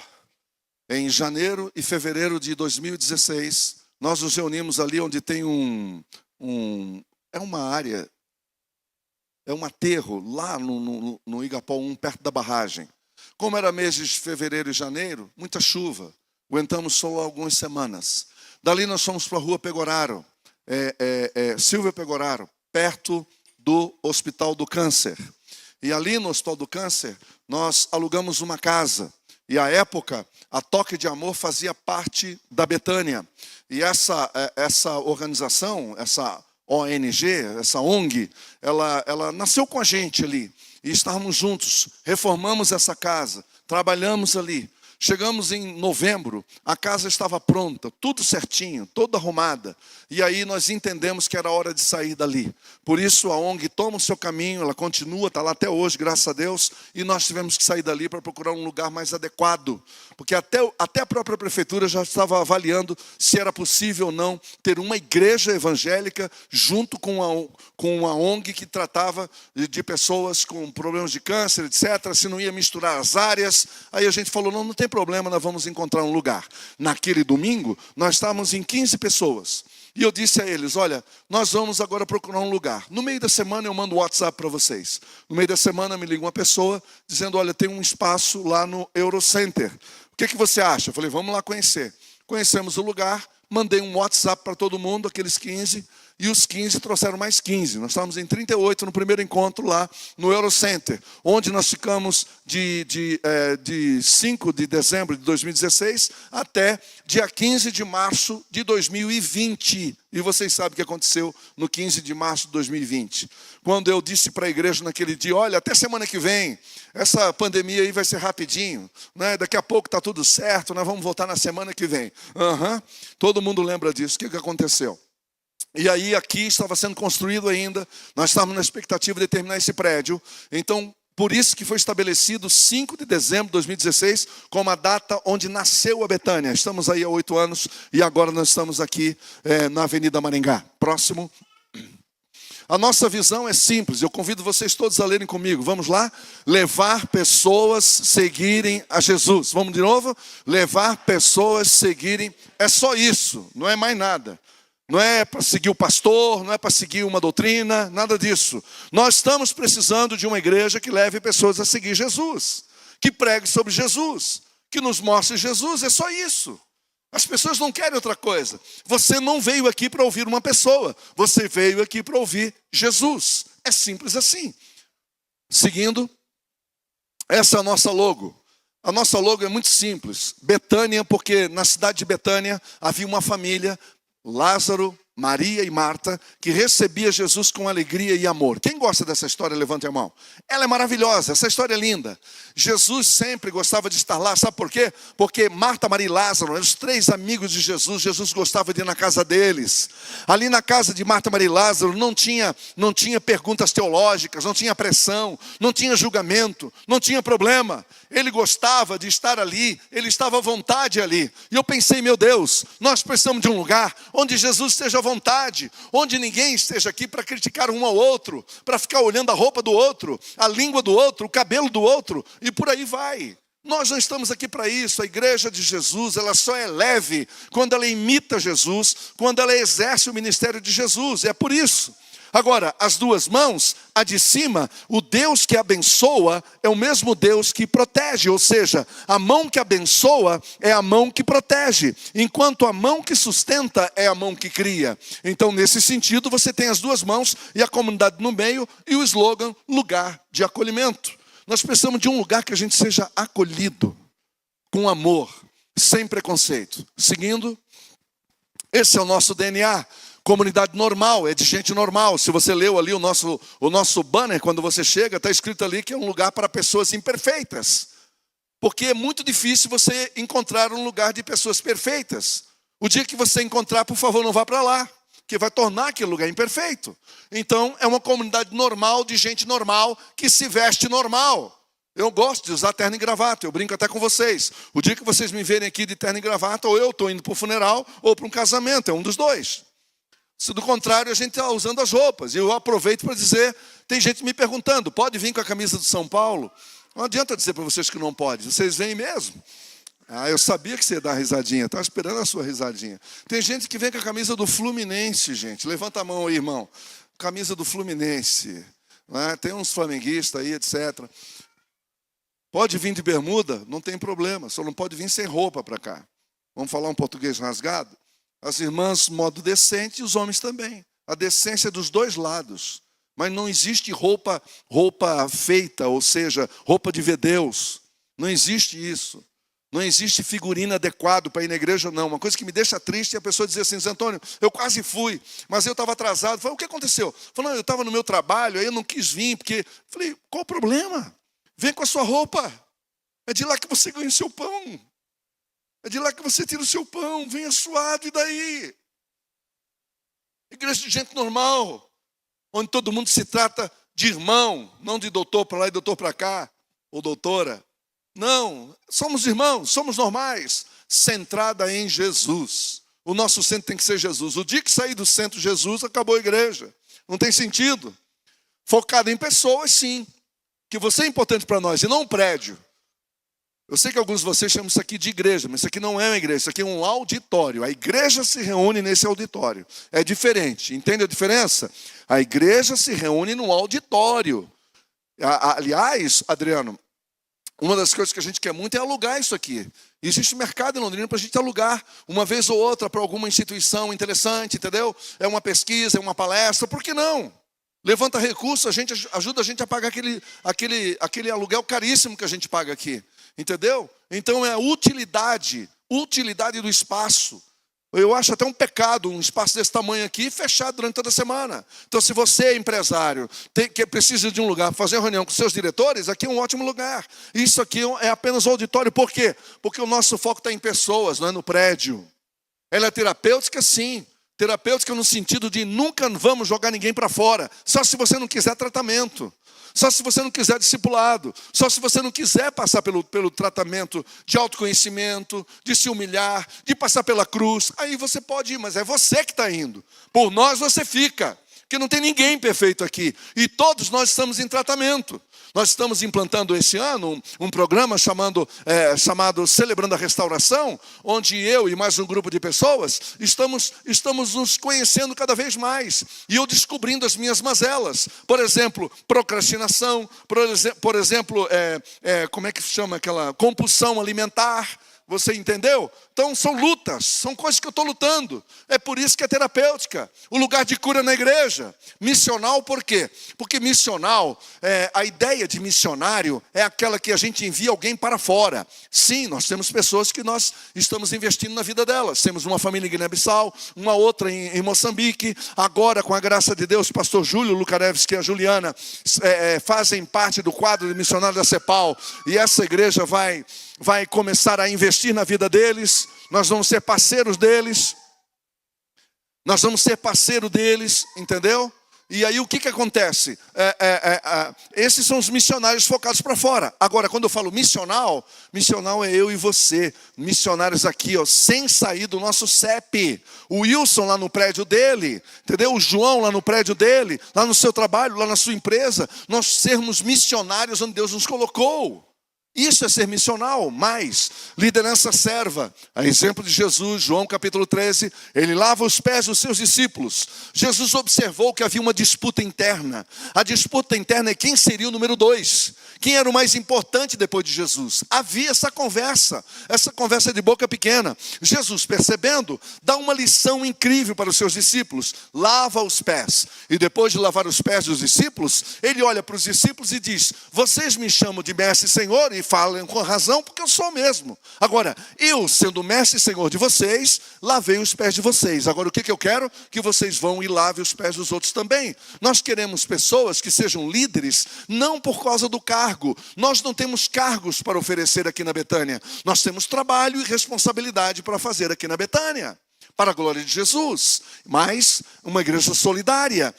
Em janeiro e fevereiro de 2016, nós nos reunimos ali onde tem é uma área, é um aterro lá no Igapó 1, perto da barragem. Como era meses de fevereiro e janeiro, muita chuva. Aguentamos só algumas semanas. Dali nós fomos para a rua Pegoraro, Silvia Pegoraro, perto do Hospital do Câncer. E ali no Hospital do Câncer, nós alugamos uma casa. E à época, a Toque de Amor fazia parte da Betânia. E essa organização, essa ONG, essa ONG, ela nasceu com a gente ali. E estávamos juntos, reformamos essa casa, trabalhamos ali. Chegamos em novembro, a casa estava pronta, tudo certinho, toda arrumada. E aí nós entendemos que era hora de sair dali. Por isso a ONG toma o seu caminho, ela continua, está lá até hoje, graças a Deus. E nós tivemos que sair dali para procurar um lugar mais adequado. Porque até a própria prefeitura já estava avaliando se era possível ou não ter uma igreja evangélica junto com uma ONG que tratava de pessoas com problemas de câncer, etc. Se não ia misturar as áreas. Aí a gente falou, não tem problema, nós vamos encontrar um lugar. Naquele domingo, nós estávamos em 15 pessoas. E eu disse a eles, olha, nós vamos agora procurar um lugar. No meio da semana eu mando um WhatsApp para vocês. No meio da semana me liga uma pessoa dizendo, olha, tem um espaço lá no Eurocenter. O que você acha? Eu falei, vamos lá conhecer. Conhecemos o lugar, mandei um WhatsApp para todo mundo, aqueles 15, e os 15 trouxeram mais 15. Nós estávamos em 38 no primeiro encontro lá no Eurocenter, onde nós ficamos de 5 de dezembro de 2016 até dia 15 de março de 2020. E vocês sabem o que aconteceu no 15 de março de 2020. Quando eu disse para a igreja naquele dia, olha, até semana que vem, essa pandemia aí vai ser rapidinho, né? Daqui a pouco está tudo certo, nós vamos voltar na semana que vem. Todo mundo lembra disso. O que aconteceu? E aí aqui estava sendo construído ainda, nós estávamos na expectativa de terminar esse prédio. Então, por isso que foi estabelecido 5 de dezembro de 2016 como a data onde nasceu a Betânia. Estamos aí há 8 anos e agora nós estamos aqui na Avenida Maringá. Próximo. A nossa visão é simples, eu convido vocês todos a lerem comigo. Vamos lá? Levar pessoas seguirem a Jesus. Vamos de novo? Levar pessoas seguirem, é só isso, não é mais nada. Não é para seguir o pastor, não é para seguir uma doutrina, nada disso. Nós estamos precisando de uma igreja que leve pessoas a seguir Jesus, que pregue sobre Jesus, que nos mostre Jesus, é só isso. As pessoas não querem outra coisa. Você não veio aqui para ouvir uma pessoa, você veio aqui para ouvir Jesus. É simples assim. Seguindo, essa é a nossa logo. A nossa logo é muito simples. Betânia, porque na cidade de Betânia havia uma família, Lázaro, Maria e Marta, que recebia Jesus com alegria e amor. Quem gosta dessa história, levante a mão. Ela é maravilhosa, essa história é linda. Jesus sempre gostava de estar lá, sabe por quê? Porque Marta, Maria e Lázaro eram os 3 amigos de Jesus. Jesus gostava de ir na casa deles. Ali na casa de Marta, Maria e Lázaro não tinha perguntas teológicas, não tinha pressão, não tinha julgamento, não tinha problema. Ele gostava de estar ali, ele estava à vontade ali. E eu pensei, meu Deus, nós precisamos de um lugar onde Jesus esteja à vontade, onde ninguém esteja aqui para criticar um ao outro, para ficar olhando a roupa do outro, a língua do outro, o cabelo do outro, e por aí vai. Nós não estamos aqui para isso. A igreja de Jesus, ela só é leve quando ela imita Jesus, quando ela exerce o ministério de Jesus. É por isso. Agora, as 2 mãos, a de cima, o Deus que abençoa é o mesmo Deus que protege. Ou seja, a mão que abençoa é a mão que protege, enquanto a mão que sustenta é a mão que cria. Então, nesse sentido, você tem as 2 mãos e a comunidade no meio e o slogan, lugar de acolhimento. Nós precisamos de um lugar que a gente seja acolhido, com amor, sem preconceito. Seguindo, esse é o nosso DNA. Comunidade normal, é de gente normal. Se você leu ali o nosso banner, quando você chega, está escrito ali que é um lugar para pessoas imperfeitas. Porque é muito difícil você encontrar um lugar de pessoas perfeitas. O dia que você encontrar, por favor, não vá para lá, que vai tornar aquele lugar imperfeito. Então, é uma comunidade normal, de gente normal, que se veste normal. Eu gosto de usar terno e gravata, eu brinco até com vocês. O dia que vocês me verem aqui de terno e gravata, ou eu estou indo para o funeral, ou para um casamento, é um dos dois. Se do contrário, a gente está usando as roupas. E eu aproveito para dizer, tem gente me perguntando, pode vir com a camisa do São Paulo? Não adianta dizer para vocês que não pode, vocês vêm mesmo. Eu sabia que você ia dar risadinha, estava esperando a sua risadinha. Tem gente que vem com a camisa do Fluminense, gente. Levanta a mão aí, irmão. Camisa do Fluminense. Né? Tem uns flamenguistas aí, etc. Pode vir de bermuda, não tem problema. Só não pode vir sem roupa para cá. Vamos falar um português rasgado? As irmãs, modo decente, e os homens também. A decência é dos dois lados. Mas não existe roupa feita, ou seja, roupa de ver Deus. Não existe isso. Não existe figurino adequado para ir na igreja, não. Uma coisa que me deixa triste é a pessoa dizer assim, Zé Antônio, eu quase fui, mas eu estava atrasado. Falei, o que aconteceu? Falei, não, eu estava no meu trabalho, aí eu não quis vir, porque... Falei, qual o problema? Vem com a sua roupa. É de lá que você ganha o seu pão. É de lá que você tira o seu pão. Venha suado, e daí? Igreja de gente normal, onde todo mundo se trata de irmão, não de doutor para lá e doutor para cá, ou doutora. Não, somos irmãos, somos normais, centrada em Jesus. O nosso centro tem que ser Jesus. O dia que sair do centro Jesus, acabou a igreja. Não tem sentido. Focado em pessoas, sim. Que você é importante para nós, e não um prédio. Eu sei que alguns de vocês chamam isso aqui de igreja, mas isso aqui não é uma igreja, isso aqui é um auditório. A igreja se reúne nesse auditório. É diferente, entende a diferença? A igreja se reúne no auditório. Aliás, Adriano, uma das coisas que a gente quer muito é alugar isso aqui. Existe mercado em Londrina para a gente alugar uma vez ou outra para alguma instituição interessante, entendeu? É uma pesquisa, é uma palestra, por que não? Levanta recursos, ajuda a gente a pagar aquele aluguel caríssimo que a gente paga aqui. Entendeu? Então é a utilidade do espaço. Eu acho até um pecado um espaço desse tamanho aqui fechado durante toda a semana. Então, se você é empresário, que precisa de um lugar para fazer uma reunião com seus diretores, aqui é um ótimo lugar. Isso aqui é apenas um auditório. Por quê? Porque o nosso foco está em pessoas, não é no prédio. Ela é terapêutica, sim. Terapêutica no sentido de nunca vamos jogar ninguém para fora. Só se você não quiser tratamento. Só se você não quiser discipulado, só se você não quiser passar pelo tratamento de autoconhecimento, de se humilhar, de passar pela cruz, aí você pode ir, mas é você que está indo. Por nós você fica, porque não tem ninguém perfeito aqui. E todos nós estamos em tratamento. Nós estamos implantando esse ano um programa chamado Celebrando a Restauração, onde eu e mais um grupo de pessoas estamos nos conhecendo cada vez mais. E eu descobrindo as minhas mazelas. Por exemplo, procrastinação. Por exemplo, como é que se chama aquela compulsão alimentar. Você entendeu? Então são lutas, são coisas que eu estou lutando. É por isso que é terapêutica. O lugar de cura na igreja. Missional por quê? Porque missional, a ideia de missionário é aquela que a gente envia alguém para fora. Sim, nós temos pessoas que nós estamos investindo na vida delas. Temos uma família em Guiné-Bissau, uma outra em Moçambique. Agora, com a graça de Deus, o pastor Júlio Lucarevski e a Juliana fazem parte do quadro de missionário da CEPAL. E essa igreja vai começar a investir na vida deles. Nós vamos ser parceiros deles. Nós vamos ser parceiro deles, entendeu? E aí o que acontece? Esses são os missionários focados para fora. Agora, quando eu falo missional é eu e você. Missionários aqui, ó, sem sair do nosso CEP. O Wilson lá no prédio dele, entendeu? O João lá no prédio dele, lá no seu trabalho, lá na sua empresa. Nós sermos missionários onde Deus nos colocou. Isso é ser missional, mas liderança serva. A exemplo de Jesus, João capítulo 13, ele lava os pés dos seus discípulos. Jesus observou que havia uma disputa interna. A disputa interna é quem seria o número 2. Quem era o mais importante depois de Jesus? Havia essa conversa de boca pequena. Jesus, percebendo, dá uma lição incrível para os seus discípulos. Lava os pés. E depois de lavar os pés dos discípulos, ele olha para os discípulos e diz: vocês me chamam de mestre e senhor, e falam com razão, porque eu sou mesmo. Agora, eu, sendo mestre e senhor de vocês, lavei os pés de vocês. Agora, o que eu quero? Que vocês vão e lavem os pés dos outros também. Nós queremos pessoas que sejam líderes, não por causa do cargo. Nós não temos cargos para oferecer aqui na Betânia. Nós temos trabalho e responsabilidade para fazer aqui na Betânia, para a glória de Jesus. Mas uma igreja solidária.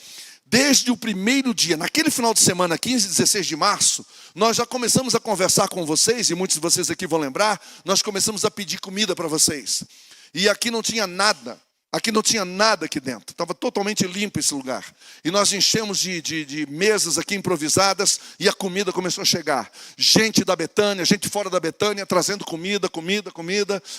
Desde o primeiro dia, naquele final de semana, 15 e 16 de março, nós já começamos a conversar com vocês, e muitos de vocês aqui vão lembrar, nós começamos a pedir comida para vocês. E aqui não tinha nada. Aqui não tinha nada aqui dentro, estava totalmente limpo esse lugar. E nós enchemos de mesas aqui improvisadas e a comida começou a chegar. Gente da Betânia, gente fora da Betânia, trazendo comida.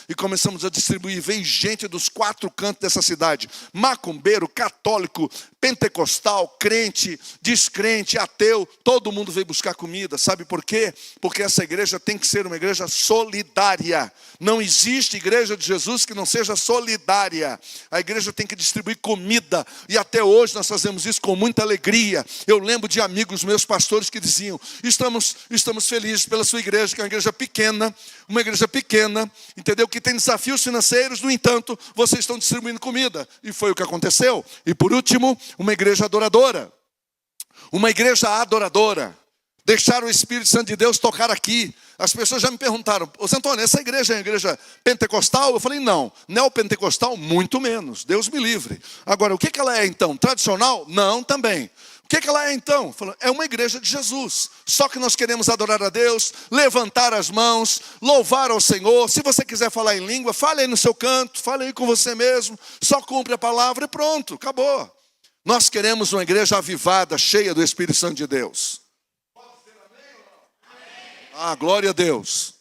E começamos a distribuir. Veio gente dos 4 cantos dessa cidade. Macumbeiro, católico, pentecostal, crente, descrente, ateu. Todo mundo veio buscar comida. Sabe por quê? Porque essa igreja tem que ser uma igreja solidária. Não existe igreja de Jesus que não seja solidária. A igreja tem que distribuir comida. E até hoje nós fazemos isso com muita alegria. Eu lembro de amigos meus pastores que diziam: estamos felizes pela sua igreja, que é uma igreja pequena, entendeu? Que tem desafios financeiros, no entanto, vocês estão distribuindo comida. E foi o que aconteceu. E por último, uma igreja adoradora. Uma igreja adoradora. Deixar o Espírito Santo de Deus tocar aqui. As pessoas já me perguntaram: ô Zé Antônio, essa igreja é uma igreja pentecostal? Eu falei: não, neopentecostal muito menos, Deus me livre. Agora, o que ela é então? Tradicional? Não, também. O que ela é então? É uma igreja de Jesus. Só que nós queremos adorar a Deus, levantar as mãos, louvar ao Senhor. Se você quiser falar em língua, fale aí no seu canto, fale aí com você mesmo. Só cumpre a palavra e pronto, acabou. Nós queremos uma igreja avivada, cheia do Espírito Santo de Deus. Ah, glória a Deus.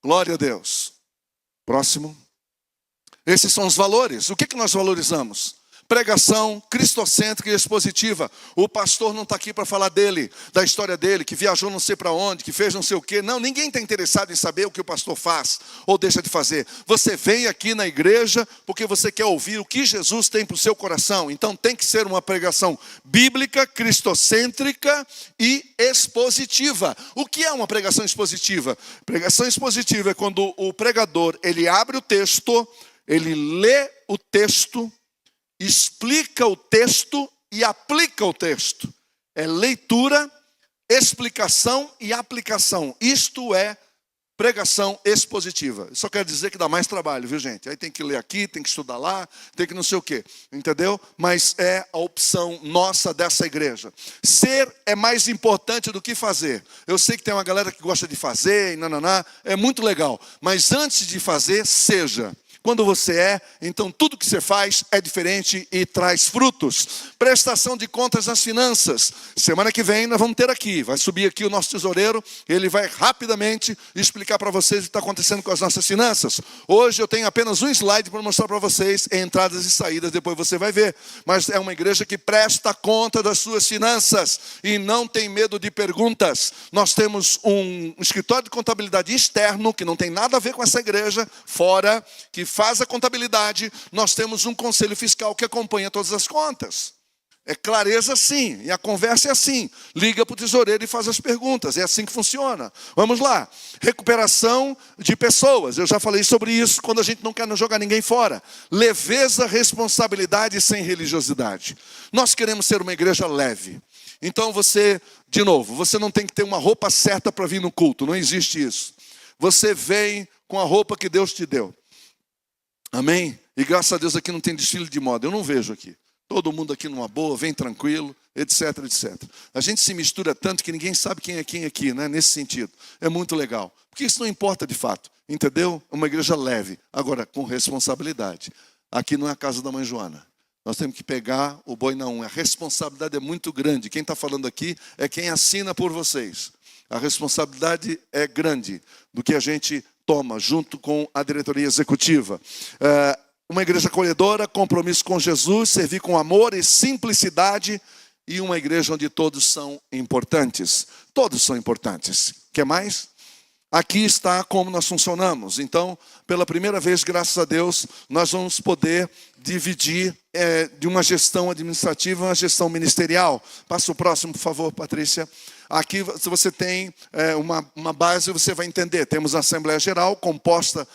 Glória a Deus. Próximo. Esses são os valores. O que nós valorizamos? Pregação cristocêntrica e expositiva. O pastor não está aqui para falar dele, da história dele, que viajou não sei para onde, que fez não sei o quê. Não, ninguém está interessado em saber o que o pastor faz ou deixa de fazer. Você vem aqui na igreja porque você quer ouvir o que Jesus tem para o seu coração. Então tem que ser uma pregação bíblica, cristocêntrica e expositiva. O que é uma pregação expositiva? Pregação expositiva é quando o pregador, ele abre o texto, ele lê o texto, explica o texto e aplica o texto. É leitura, explicação e aplicação. Isto é pregação expositiva. Só quer dizer que dá mais trabalho, viu, gente? Aí tem que ler aqui, tem que estudar lá, tem que não sei o quê, entendeu? Mas é a opção nossa dessa igreja. Ser é mais importante do que fazer. Eu sei que tem uma galera que gosta de fazer e nananá, é muito legal. Mas antes de fazer, seja. Quando você é, então tudo que você faz é diferente e traz frutos. Prestação de contas nas finanças. Semana que vem nós vamos ter aqui. Vai subir aqui o nosso tesoureiro. Ele vai rapidamente explicar para vocês o que está acontecendo com as nossas finanças. Hoje eu tenho apenas um slide para mostrar para vocês entradas e saídas. Depois você vai ver. Mas é uma igreja que presta conta das suas finanças e não tem medo de perguntas. Nós temos um escritório de contabilidade externo que não tem nada a ver com essa igreja, fora, que faz a contabilidade. Nós temos um conselho fiscal que acompanha todas as contas. É clareza sim, e a conversa é assim. Liga para o tesoureiro e faz as perguntas, é assim que funciona. Vamos lá, recuperação de pessoas. Eu já falei sobre isso quando a gente não quer jogar ninguém fora. Leveza, responsabilidade sem religiosidade. Nós queremos ser uma igreja leve. Então você, de novo, você não tem que ter uma roupa certa para vir no culto, não existe isso. Você vem com a roupa que Deus te deu. Amém? E graças a Deus aqui não tem desfile de moda. Eu não vejo aqui. Todo mundo aqui numa boa, vem tranquilo, etc, etc. A gente se mistura tanto que ninguém sabe quem é quem aqui, né? Nesse sentido. É muito legal. Porque isso não importa de fato. Entendeu? É uma igreja leve. Agora, com responsabilidade. Aqui não é a casa da mãe Joana. Nós temos que pegar o boi na unha. A responsabilidade é muito grande. Quem está falando aqui é quem assina por vocês. A responsabilidade é grande do que a gente toma junto com a diretoria executiva. Uma igreja acolhedora, compromisso com Jesus, servir com amor e simplicidade, e uma igreja onde todos são importantes. Todos são importantes. Quer mais? Aqui está como nós funcionamos. Então, pela primeira vez, graças a Deus, nós vamos poder dividir de uma gestão administrativa a uma gestão ministerial. Passa o próximo, por favor, Patrícia. Aqui você tem uma base, você vai entender. Temos a Assembleia Geral composta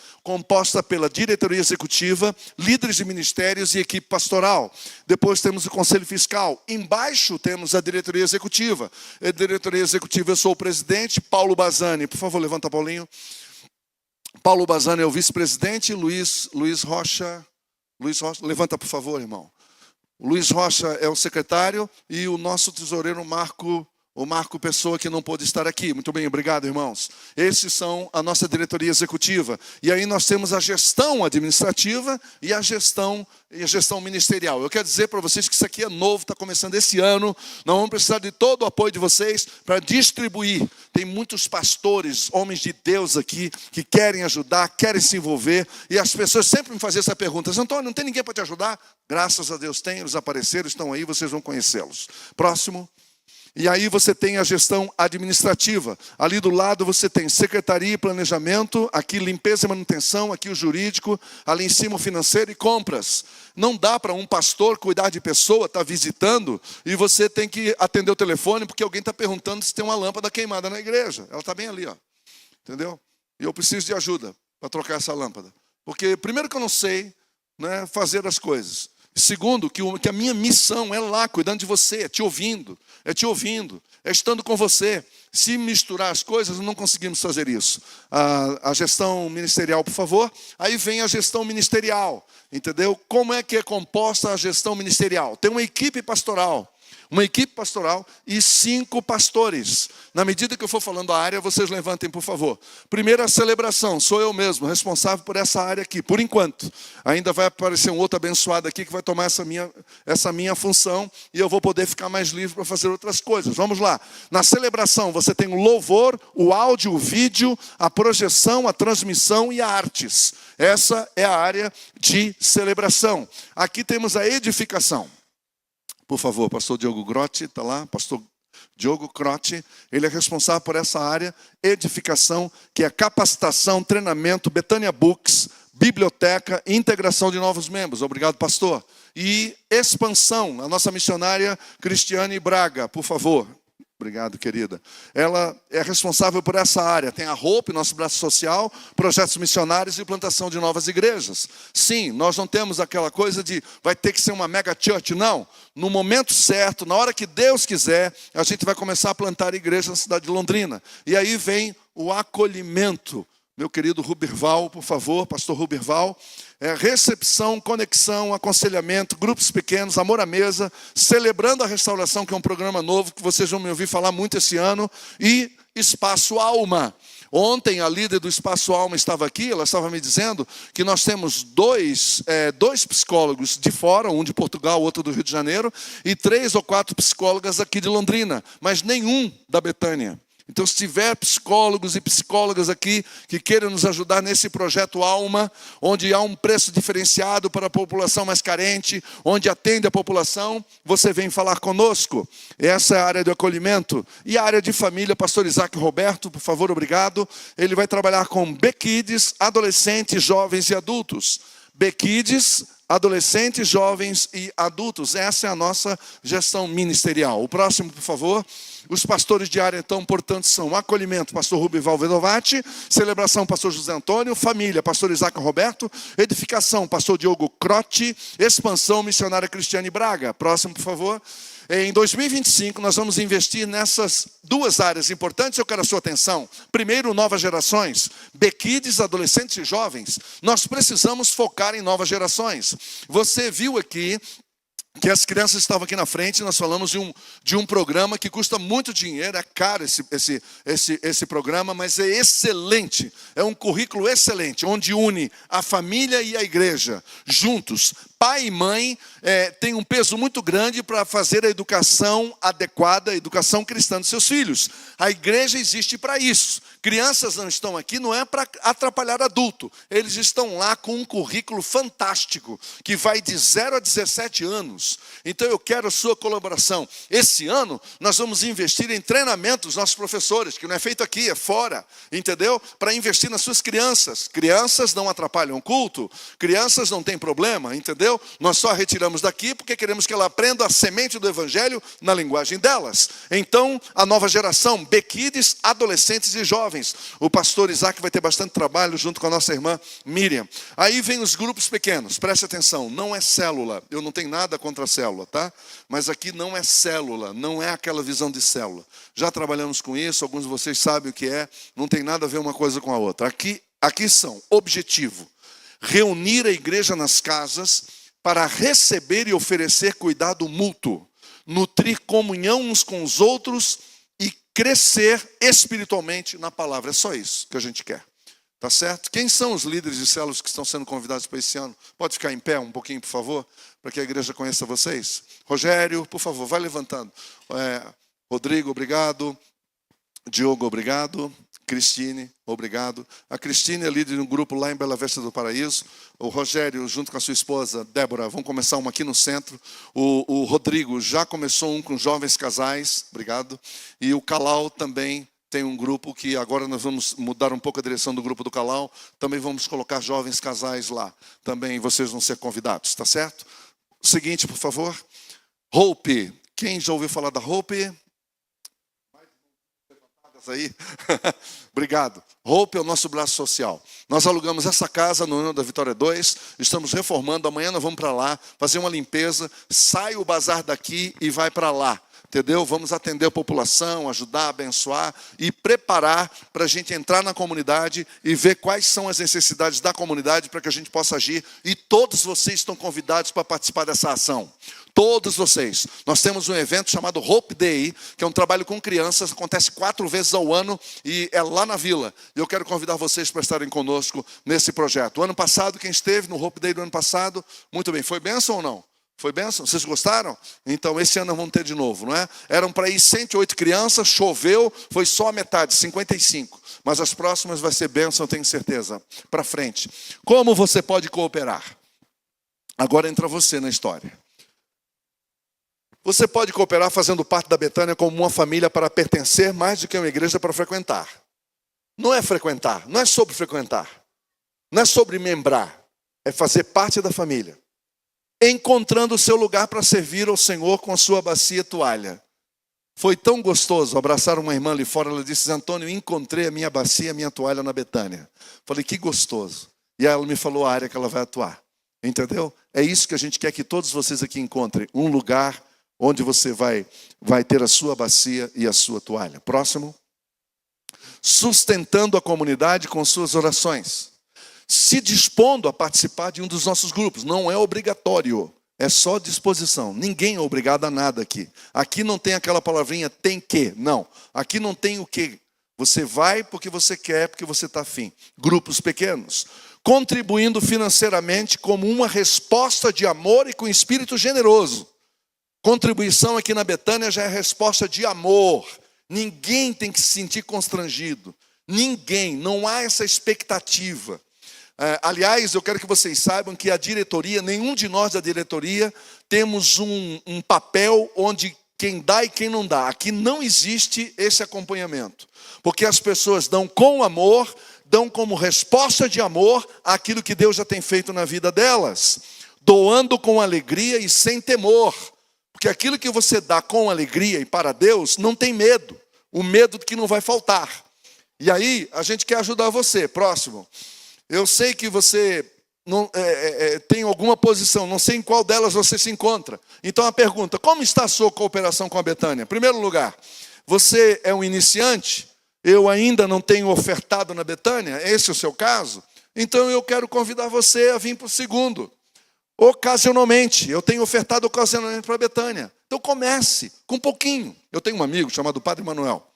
pela diretoria executiva, líderes de ministérios e equipe pastoral. Depois temos o Conselho Fiscal. Embaixo temos a diretoria executiva. A diretoria executiva, eu sou o presidente, Paulo Bazani. Por favor, levanta, Paulinho. Paulo Bazani é o vice-presidente, Luiz Rocha, levanta, por favor, irmão. Luiz Rocha é o secretário e o nosso tesoureiro Marco O Marco Pessoa, que não pôde estar aqui. Muito bem, obrigado, irmãos. Esses são a nossa diretoria executiva. E aí nós temos a gestão administrativa e a gestão ministerial. Eu quero dizer para vocês que isso aqui é novo, está começando esse ano. Nós vamos precisar de todo o apoio de vocês para distribuir. Tem muitos pastores, homens de Deus aqui, que querem ajudar, querem se envolver. E as pessoas sempre me fazem essa pergunta: Antônio, não tem ninguém para te ajudar? Graças a Deus tem, eles apareceram, estão aí, vocês vão conhecê-los. Próximo. E aí você tem a gestão administrativa. Ali do lado você tem secretaria e planejamento, aqui limpeza e manutenção, aqui o jurídico, ali em cima o financeiro e compras. Não dá para um pastor cuidar de pessoa, estar visitando, e você tem que atender o telefone porque alguém está perguntando se tem uma lâmpada queimada na igreja. Ela está bem ali, ó. Entendeu? E eu preciso de ajuda para trocar essa lâmpada. Porque primeiro que eu não sei, né, fazer as coisas. Segundo, que a minha missão é lá, cuidando de você, é te ouvindo, é estando com você. Se misturar as coisas, não conseguimos fazer isso. A gestão ministerial, por favor. Aí vem a gestão ministerial, entendeu? Como é que é composta a gestão ministerial? Tem uma equipe pastoral e 5 pastores. Na medida que eu for falando a área, vocês levantem, por favor. Primeira celebração, sou eu mesmo, responsável por essa área aqui, por enquanto. Ainda vai aparecer um outro abençoado aqui que vai tomar essa minha função e eu vou poder ficar mais livre para fazer outras coisas. Vamos lá. Na celebração, você tem o louvor, o áudio, o vídeo, a projeção, a transmissão e a artes. Essa é a área de celebração. Aqui temos a edificação. Por favor, pastor Diogo Grotti, está lá, pastor Diogo Grotti, ele é responsável por essa área, edificação, que é capacitação, treinamento, Betânia Books, biblioteca e integração de novos membros. Obrigado, pastor. E expansão, a nossa missionária Cristiane Braga, por favor. Obrigado, querida. Ela é responsável por essa área. Tem a Hope, nosso braço social, projetos missionários e plantação de novas igrejas. Sim, nós não temos aquela coisa de vai ter que ser uma mega church, não. No momento certo, na hora que Deus quiser, a gente vai começar a plantar igreja na cidade de Londrina. E aí vem o acolhimento. Meu querido Ruberval, por favor, pastor Ruberval. Recepção, conexão, aconselhamento, grupos pequenos, amor à mesa, celebrando a restauração, que é um programa novo que vocês vão me ouvir falar muito esse ano, e Espaço Alma. Ontem a líder do Espaço Alma estava aqui, ela estava me dizendo que nós temos dois psicólogos de fora, um de Portugal, outro do Rio de Janeiro, e 3 ou 4 psicólogas aqui de Londrina, mas nenhum da Betânia. Então, se tiver psicólogos e psicólogas aqui que queiram nos ajudar nesse projeto Alma, onde há um preço diferenciado para a população mais carente, onde atende a população, você vem falar conosco. Essa é a área de acolhimento. E a área de família, pastor Isaac Roberto, por favor, obrigado. Ele vai trabalhar com BKids, adolescentes, jovens e adultos. BKids, adolescentes, jovens e adultos. Essa é a nossa gestão ministerial. O próximo, por favor. Os pastores de área, então, portanto, são acolhimento, pastor Rubival Vedovati, celebração, pastor José Antônio, família, pastor Isaac Roberto, edificação, pastor Diogo Crotti, expansão, missionária Cristiane Braga. Próximo, por favor. Em 2025, nós vamos investir nessas 2 áreas importantes. Eu quero a sua atenção. Primeiro, novas gerações. BKids, adolescentes e jovens. Nós precisamos focar em novas gerações. Você viu aqui que as crianças estavam aqui na frente, nós falamos de um programa que custa muito dinheiro, é caro esse programa, mas é excelente, é um currículo excelente, onde une a família e a igreja, juntos. Pai e mãe têm um peso muito grande para fazer a educação adequada, a educação cristã dos seus filhos. A igreja existe para isso. Crianças não estão aqui, não é para atrapalhar adulto. Eles estão lá com um currículo fantástico, que vai de 0 a 17 anos. Então eu quero a sua colaboração. Esse ano nós vamos investir em treinamento dos nossos professores, que não é feito aqui, é fora, entendeu? Para investir nas suas crianças. Crianças não atrapalham o culto, crianças não têm problema, entendeu? Nós só retiramos daqui porque queremos que ela aprenda a semente do evangelho na linguagem delas. Então, a nova geração, BKids, adolescentes e jovens. O pastor Isaac vai ter bastante trabalho junto com a nossa irmã Miriam. Aí vem os grupos pequenos, preste atenção, não é célula, eu não tenho nada contra a célula, tá? Mas aqui não é célula, não é aquela visão de célula. Já trabalhamos com isso, alguns de vocês sabem o que é, não tem nada a ver uma coisa com a outra. Aqui são, objetivo, reunir a igreja nas casas para receber e oferecer cuidado mútuo, nutrir comunhão uns com os outros crescer espiritualmente na palavra. É só isso que a gente quer. Tá certo? Quem são os líderes de células que estão sendo convidados para esse ano? Pode ficar em pé um pouquinho, por favor, para que a igreja conheça vocês. Rogério, por favor, vai levantando. Rodrigo, obrigado. Diogo, obrigado. Cristine, obrigado. A Cristine é líder de um grupo lá em Bela Vista do Paraíso. O Rogério, junto com a sua esposa, Débora, vão começar um aqui no centro. O Rodrigo já começou um com jovens casais, obrigado. E o Calau também tem um grupo que agora nós vamos mudar um pouco a direção do grupo do Calau. Também vamos colocar jovens casais lá. Também vocês vão ser convidados, tá certo? Seguinte, por favor. Hope. Quem já ouviu falar da Hope? Aí. Obrigado. Hope é o nosso braço social. Nós alugamos essa casa no ano da Vitória 2, estamos reformando, amanhã nós vamos para lá, fazer uma limpeza, sai o bazar daqui e vai para lá. Entendeu? Vamos atender a população, ajudar, abençoar e preparar para a gente entrar na comunidade e ver quais são as necessidades da comunidade para que a gente possa agir. E todos vocês estão convidados para participar dessa ação. Todos vocês. Nós temos um evento chamado Hope Day, que é um trabalho com crianças, acontece 4 vezes ao ano e é lá na vila. E eu quero convidar vocês para estarem conosco nesse projeto. O ano passado, quem esteve no Hope Day do ano passado, muito bem, foi bênção ou não? Foi bênção? Vocês gostaram? Então, esse ano vamos ter de novo, não é? Eram para ir 108 crianças, choveu, foi só a metade, 55. Mas as próximas vai ser bênção, eu tenho certeza. Para frente. Como você pode cooperar? Agora entra você na história. Você pode cooperar fazendo parte da Betânia como uma família para pertencer mais do que uma igreja para frequentar. Não é frequentar, não é sobre frequentar. Não é sobre membrar. É fazer parte da família. Encontrando o seu lugar para servir ao Senhor com a sua bacia e toalha. Foi tão gostoso abraçar uma irmã ali fora. Ela disse: Antônio, encontrei a minha bacia e a minha toalha na Betânia. Falei: que gostoso. E aí ela me falou a área que ela vai atuar. Entendeu? É isso que a gente quer que todos vocês aqui encontrem. Um lugar onde você vai ter a sua bacia e a sua toalha. Próximo. Sustentando a comunidade com suas orações. Se dispondo a participar de um dos nossos grupos. Não é obrigatório, é só disposição. Ninguém é obrigado a nada aqui. Aqui não tem aquela palavrinha tem que, não. Aqui não tem o que. Você vai porque você quer, porque você está afim. Grupos pequenos. Contribuindo financeiramente como uma resposta de amor e com espírito generoso. Contribuição aqui na Betânia já é resposta de amor. Ninguém tem que se sentir constrangido. Ninguém, não há essa expectativa. Aliás, eu quero que vocês saibam que a diretoria, nenhum de nós da diretoria, temos um papel onde quem dá e quem não dá. Aqui não existe esse acompanhamento. Porque as pessoas dão com amor, dão como resposta de amor aquilo que Deus já tem feito na vida delas. Doando com alegria e sem temor. Porque aquilo que você dá com alegria e para Deus, não tem medo. O medo de que não vai faltar. E aí, a gente quer ajudar você. Próximo. Eu sei que você não, tem alguma posição, não sei em qual delas você se encontra. Então a pergunta: como está a sua cooperação com a Betânia? Em primeiro lugar, você é um iniciante? Eu ainda não tenho ofertado na Betânia? Esse é o seu caso? Então eu quero convidar você a vir para o segundo. Ocasionalmente, eu tenho ofertado ocasionalmente para a Betânia. Então comece com um pouquinho. Eu tenho um amigo chamado Padre Manuel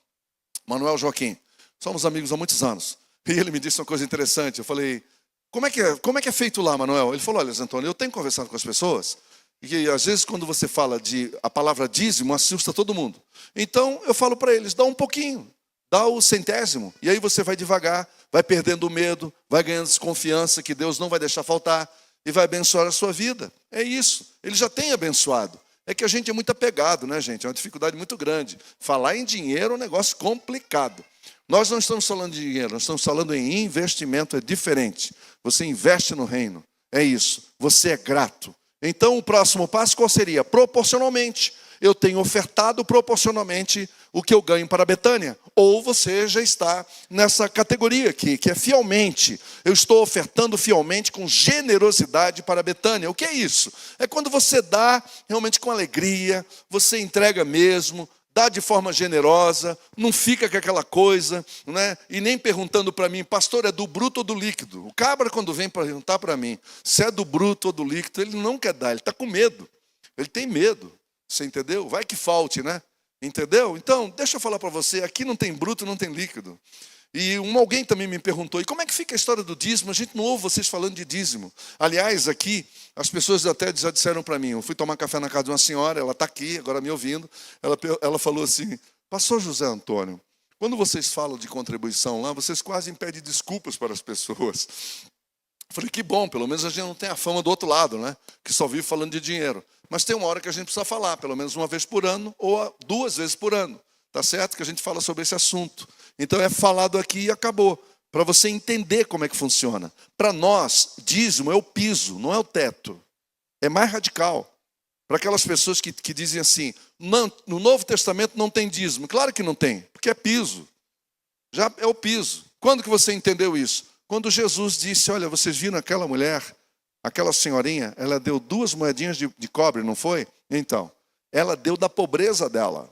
Joaquim. Somos amigos há muitos anos. E ele me disse uma coisa interessante. Eu falei: como é que é feito lá, Manuel? Ele falou: olha, Antônio, eu tenho conversado com as pessoas, e às vezes quando você fala a palavra dízimo, assusta todo mundo. Então eu falo para eles: dá um pouquinho, dá o centésimo, e aí você vai devagar, vai perdendo o medo, vai ganhando desconfiança que Deus não vai deixar faltar, e vai abençoar a sua vida. É isso, ele já tem abençoado. É que a gente é muito apegado, né, gente? É uma dificuldade muito grande. Falar em dinheiro é um negócio complicado. Nós não estamos falando de dinheiro, nós estamos falando em investimento, é diferente. Você investe no reino, é isso. Você é grato. Então o próximo passo qual seria? Proporcionalmente. Eu tenho ofertado proporcionalmente o que eu ganho para a Betânia. Ou você já está nessa categoria aqui, que é fielmente. Eu estou ofertando fielmente com generosidade para a Betânia. O que é isso? É quando você dá realmente com alegria, você entrega mesmo, dá de forma generosa, não fica com aquela coisa, né? E nem perguntando para mim: pastor, é do bruto ou do líquido? O cabra, quando vem perguntar para mim se é do bruto ou do líquido, ele não quer dar, ele está com medo. Ele tem medo, você entendeu? Vai que falte, né? Entendeu? Então, deixa eu falar para você, aqui não tem bruto, não tem líquido. E alguém também me perguntou, e como é que fica a história do dízimo? A gente não ouve vocês falando de dízimo. Aliás, aqui, as pessoas até já disseram para mim, eu fui tomar café na casa de uma senhora, ela está aqui, agora me ouvindo, ela falou assim, pastor José Antônio, quando vocês falam de contribuição lá, vocês quase pedem desculpas para as pessoas. Eu falei, que bom, pelo menos a gente não tem a fama do outro lado, né? Que só vive falando de dinheiro. Mas tem uma hora que a gente precisa falar, pelo menos uma vez por ano ou 2 vezes por ano. Tá certo? Que a gente fala sobre esse assunto. Então é falado aqui e acabou. Para você entender como é que funciona. Para nós, dízimo é o piso, não é o teto. É mais radical. Para aquelas pessoas que dizem assim, no Novo Testamento não tem dízimo. Claro que não tem, porque é piso. Já é o piso. Quando que você entendeu isso? Quando Jesus disse, olha, vocês viram aquela mulher, aquela senhorinha, ela deu 2 moedinhas de cobre, não foi? Então, ela deu da pobreza dela.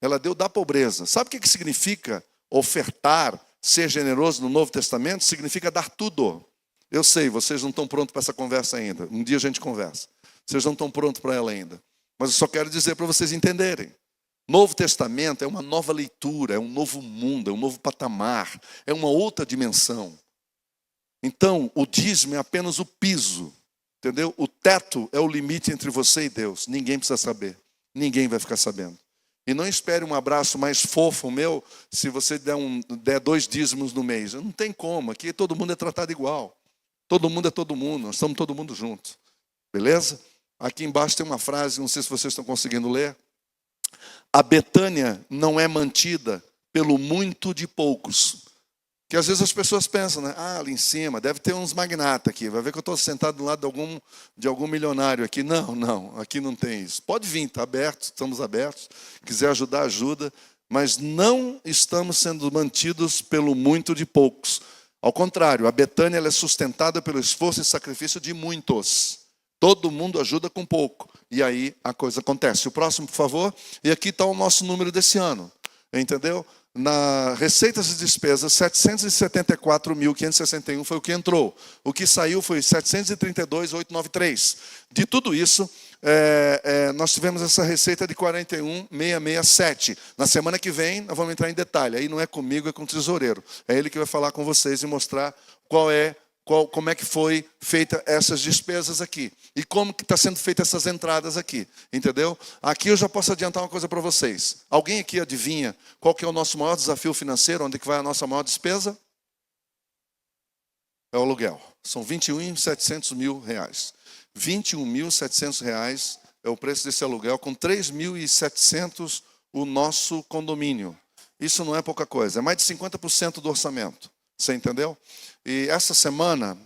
Ela deu da pobreza. Sabe o que significa ofertar, ser generoso no Novo Testamento? Significa dar tudo. Eu sei, vocês não estão prontos para essa conversa ainda. Um dia a gente conversa. Vocês não estão prontos para ela ainda. Mas eu só quero dizer para vocês entenderem. Novo Testamento é uma nova leitura, é um novo mundo, é um novo patamar, é uma outra dimensão. Então, o dízimo é apenas o piso, entendeu? O teto é o limite entre você e Deus. Ninguém precisa saber. Ninguém vai ficar sabendo. E não espere um abraço mais fofo meu se você der 2 dízimos no mês. Não tem como. Aqui todo mundo é tratado igual. Todo mundo é todo mundo. Nós estamos todo mundo junto. Beleza? Aqui embaixo tem uma frase, não sei se vocês estão conseguindo ler. A Betânia não é mantida pelo muito de poucos. Que às vezes as pessoas pensam, né? Ah, ali em cima, deve ter uns magnatas aqui. Vai ver que eu estou sentado do lado de algum milionário aqui. Não, aqui não tem isso. Pode vir, está aberto, estamos abertos. Quiser ajudar, ajuda. Mas não estamos sendo mantidos pelo muito de poucos. Ao contrário, a Betânia ela é sustentada pelo esforço e sacrifício de muitos. Todo mundo ajuda com pouco. E aí a coisa acontece. O próximo, por favor. E aqui está o nosso número desse ano. Entendeu? Na receitas e despesas, 774.561 foi o que entrou. O que saiu foi 732.893. De tudo isso, nós tivemos essa receita de 41.667. Na semana que vem, nós vamos entrar em detalhe. Aí não é comigo, é com o tesoureiro. É ele que vai falar com vocês e mostrar como é que foi feita essas despesas aqui. E como que está sendo feita essas entradas aqui. Entendeu? Aqui eu já posso adiantar uma coisa para vocês. Alguém aqui adivinha qual que é o nosso maior desafio financeiro? Onde que vai a nossa maior despesa? É o aluguel. São R$21.700.000. R$21.700 é o preço desse aluguel, com 3.700 o nosso condomínio. Isso não é pouca coisa. É mais de 50% do orçamento. Você entendeu? E essa semana,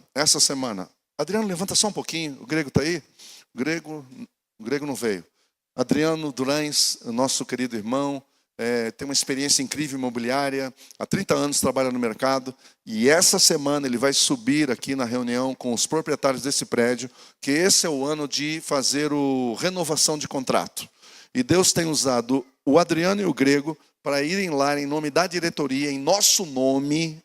Adriano, levanta só um pouquinho, o Grego está aí? O Grego não veio. Adriano Durães, nosso querido irmão, tem uma experiência incrível imobiliária, há 30 anos trabalha no mercado, e essa semana ele vai subir aqui na reunião com os proprietários desse prédio, que esse é o ano de fazer renovação de contrato. E Deus tem usado o Adriano e o Grego para irem lá em nome da diretoria, em nosso nome,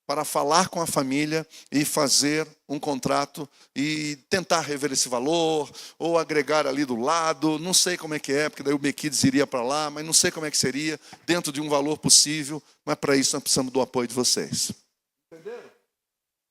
para falar com a família e fazer um contrato e tentar rever esse valor, ou agregar ali do lado, não sei como é que é, porque daí o Bequides iria para lá, mas não sei como é que seria, dentro de um valor possível, mas para isso nós precisamos do apoio de vocês. Entenderam?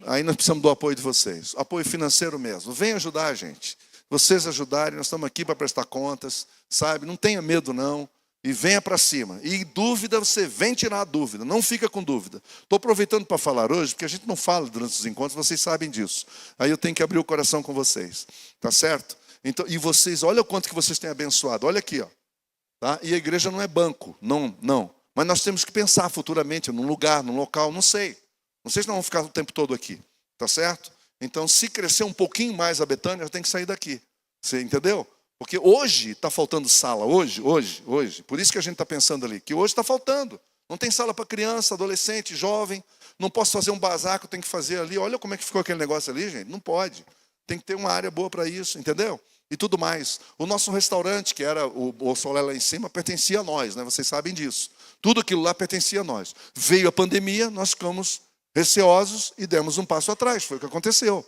Aí nós precisamos do apoio de vocês, apoio financeiro mesmo. Venham ajudar a gente. Vocês ajudarem, nós estamos aqui para prestar contas, sabe? Não tenha medo não. E venha para cima. E dúvida, você vem tirar a dúvida. Não fica com dúvida. Estou aproveitando para falar hoje, porque a gente não fala durante os encontros, vocês sabem disso. Aí eu tenho que abrir o coração com vocês. Tá certo? Então, e vocês, olha o quanto que vocês têm abençoado. Olha aqui, ó. Tá? E a igreja não é banco. Não. Mas nós temos que pensar futuramente num lugar, num local, não sei. Não sei se nós vamos ficar o tempo todo aqui. Tá certo? Então, se crescer um pouquinho mais a Betânia, eu tenho que sair daqui. Você entendeu? Porque hoje está faltando sala, hoje. Por isso que a gente está pensando ali, que hoje está faltando. Não tem sala para criança, adolescente, jovem. Não posso fazer um bazar que eu tenho que fazer ali. Olha como é que ficou aquele negócio ali, gente. Não pode. Tem que ter uma área boa para isso, entendeu? E tudo mais. O nosso restaurante, que era o Solé lá em cima, pertencia a nós, né? Vocês sabem disso. Tudo aquilo lá pertencia a nós. Veio a pandemia, nós ficamos receosos e demos um passo atrás. Foi o que aconteceu.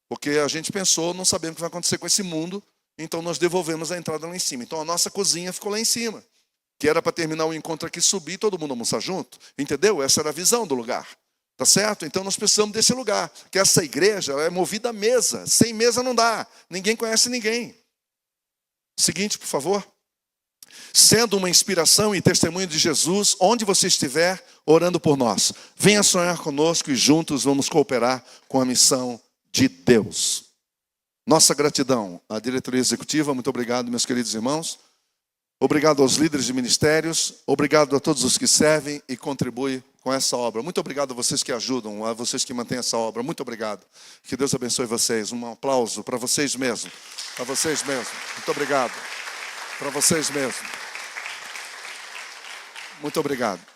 Porque a gente pensou, não sabemos o que vai acontecer com esse mundo. Então nós devolvemos a entrada lá em cima. Então a nossa cozinha ficou lá em cima, que era para terminar o encontro aqui, subir e todo mundo almoçar junto. Entendeu? Essa era a visão do lugar. Tá certo? Então nós precisamos desse lugar. Que essa igreja ela é movida à mesa. Sem mesa não dá. Ninguém conhece ninguém. Seguinte, por favor. Sendo uma inspiração e testemunho de Jesus, onde você estiver, orando por nós. Venha sonhar conosco e juntos vamos cooperar com a missão de Deus. Nossa gratidão à diretoria executiva. Muito obrigado, meus queridos irmãos. Obrigado aos líderes de ministérios. Obrigado a todos os que servem e contribuem com essa obra. Muito obrigado a vocês que ajudam, a vocês que mantêm essa obra. Muito obrigado. Que Deus abençoe vocês. Um aplauso para vocês mesmos. Para vocês mesmos. Muito obrigado. Para vocês mesmos. Muito obrigado.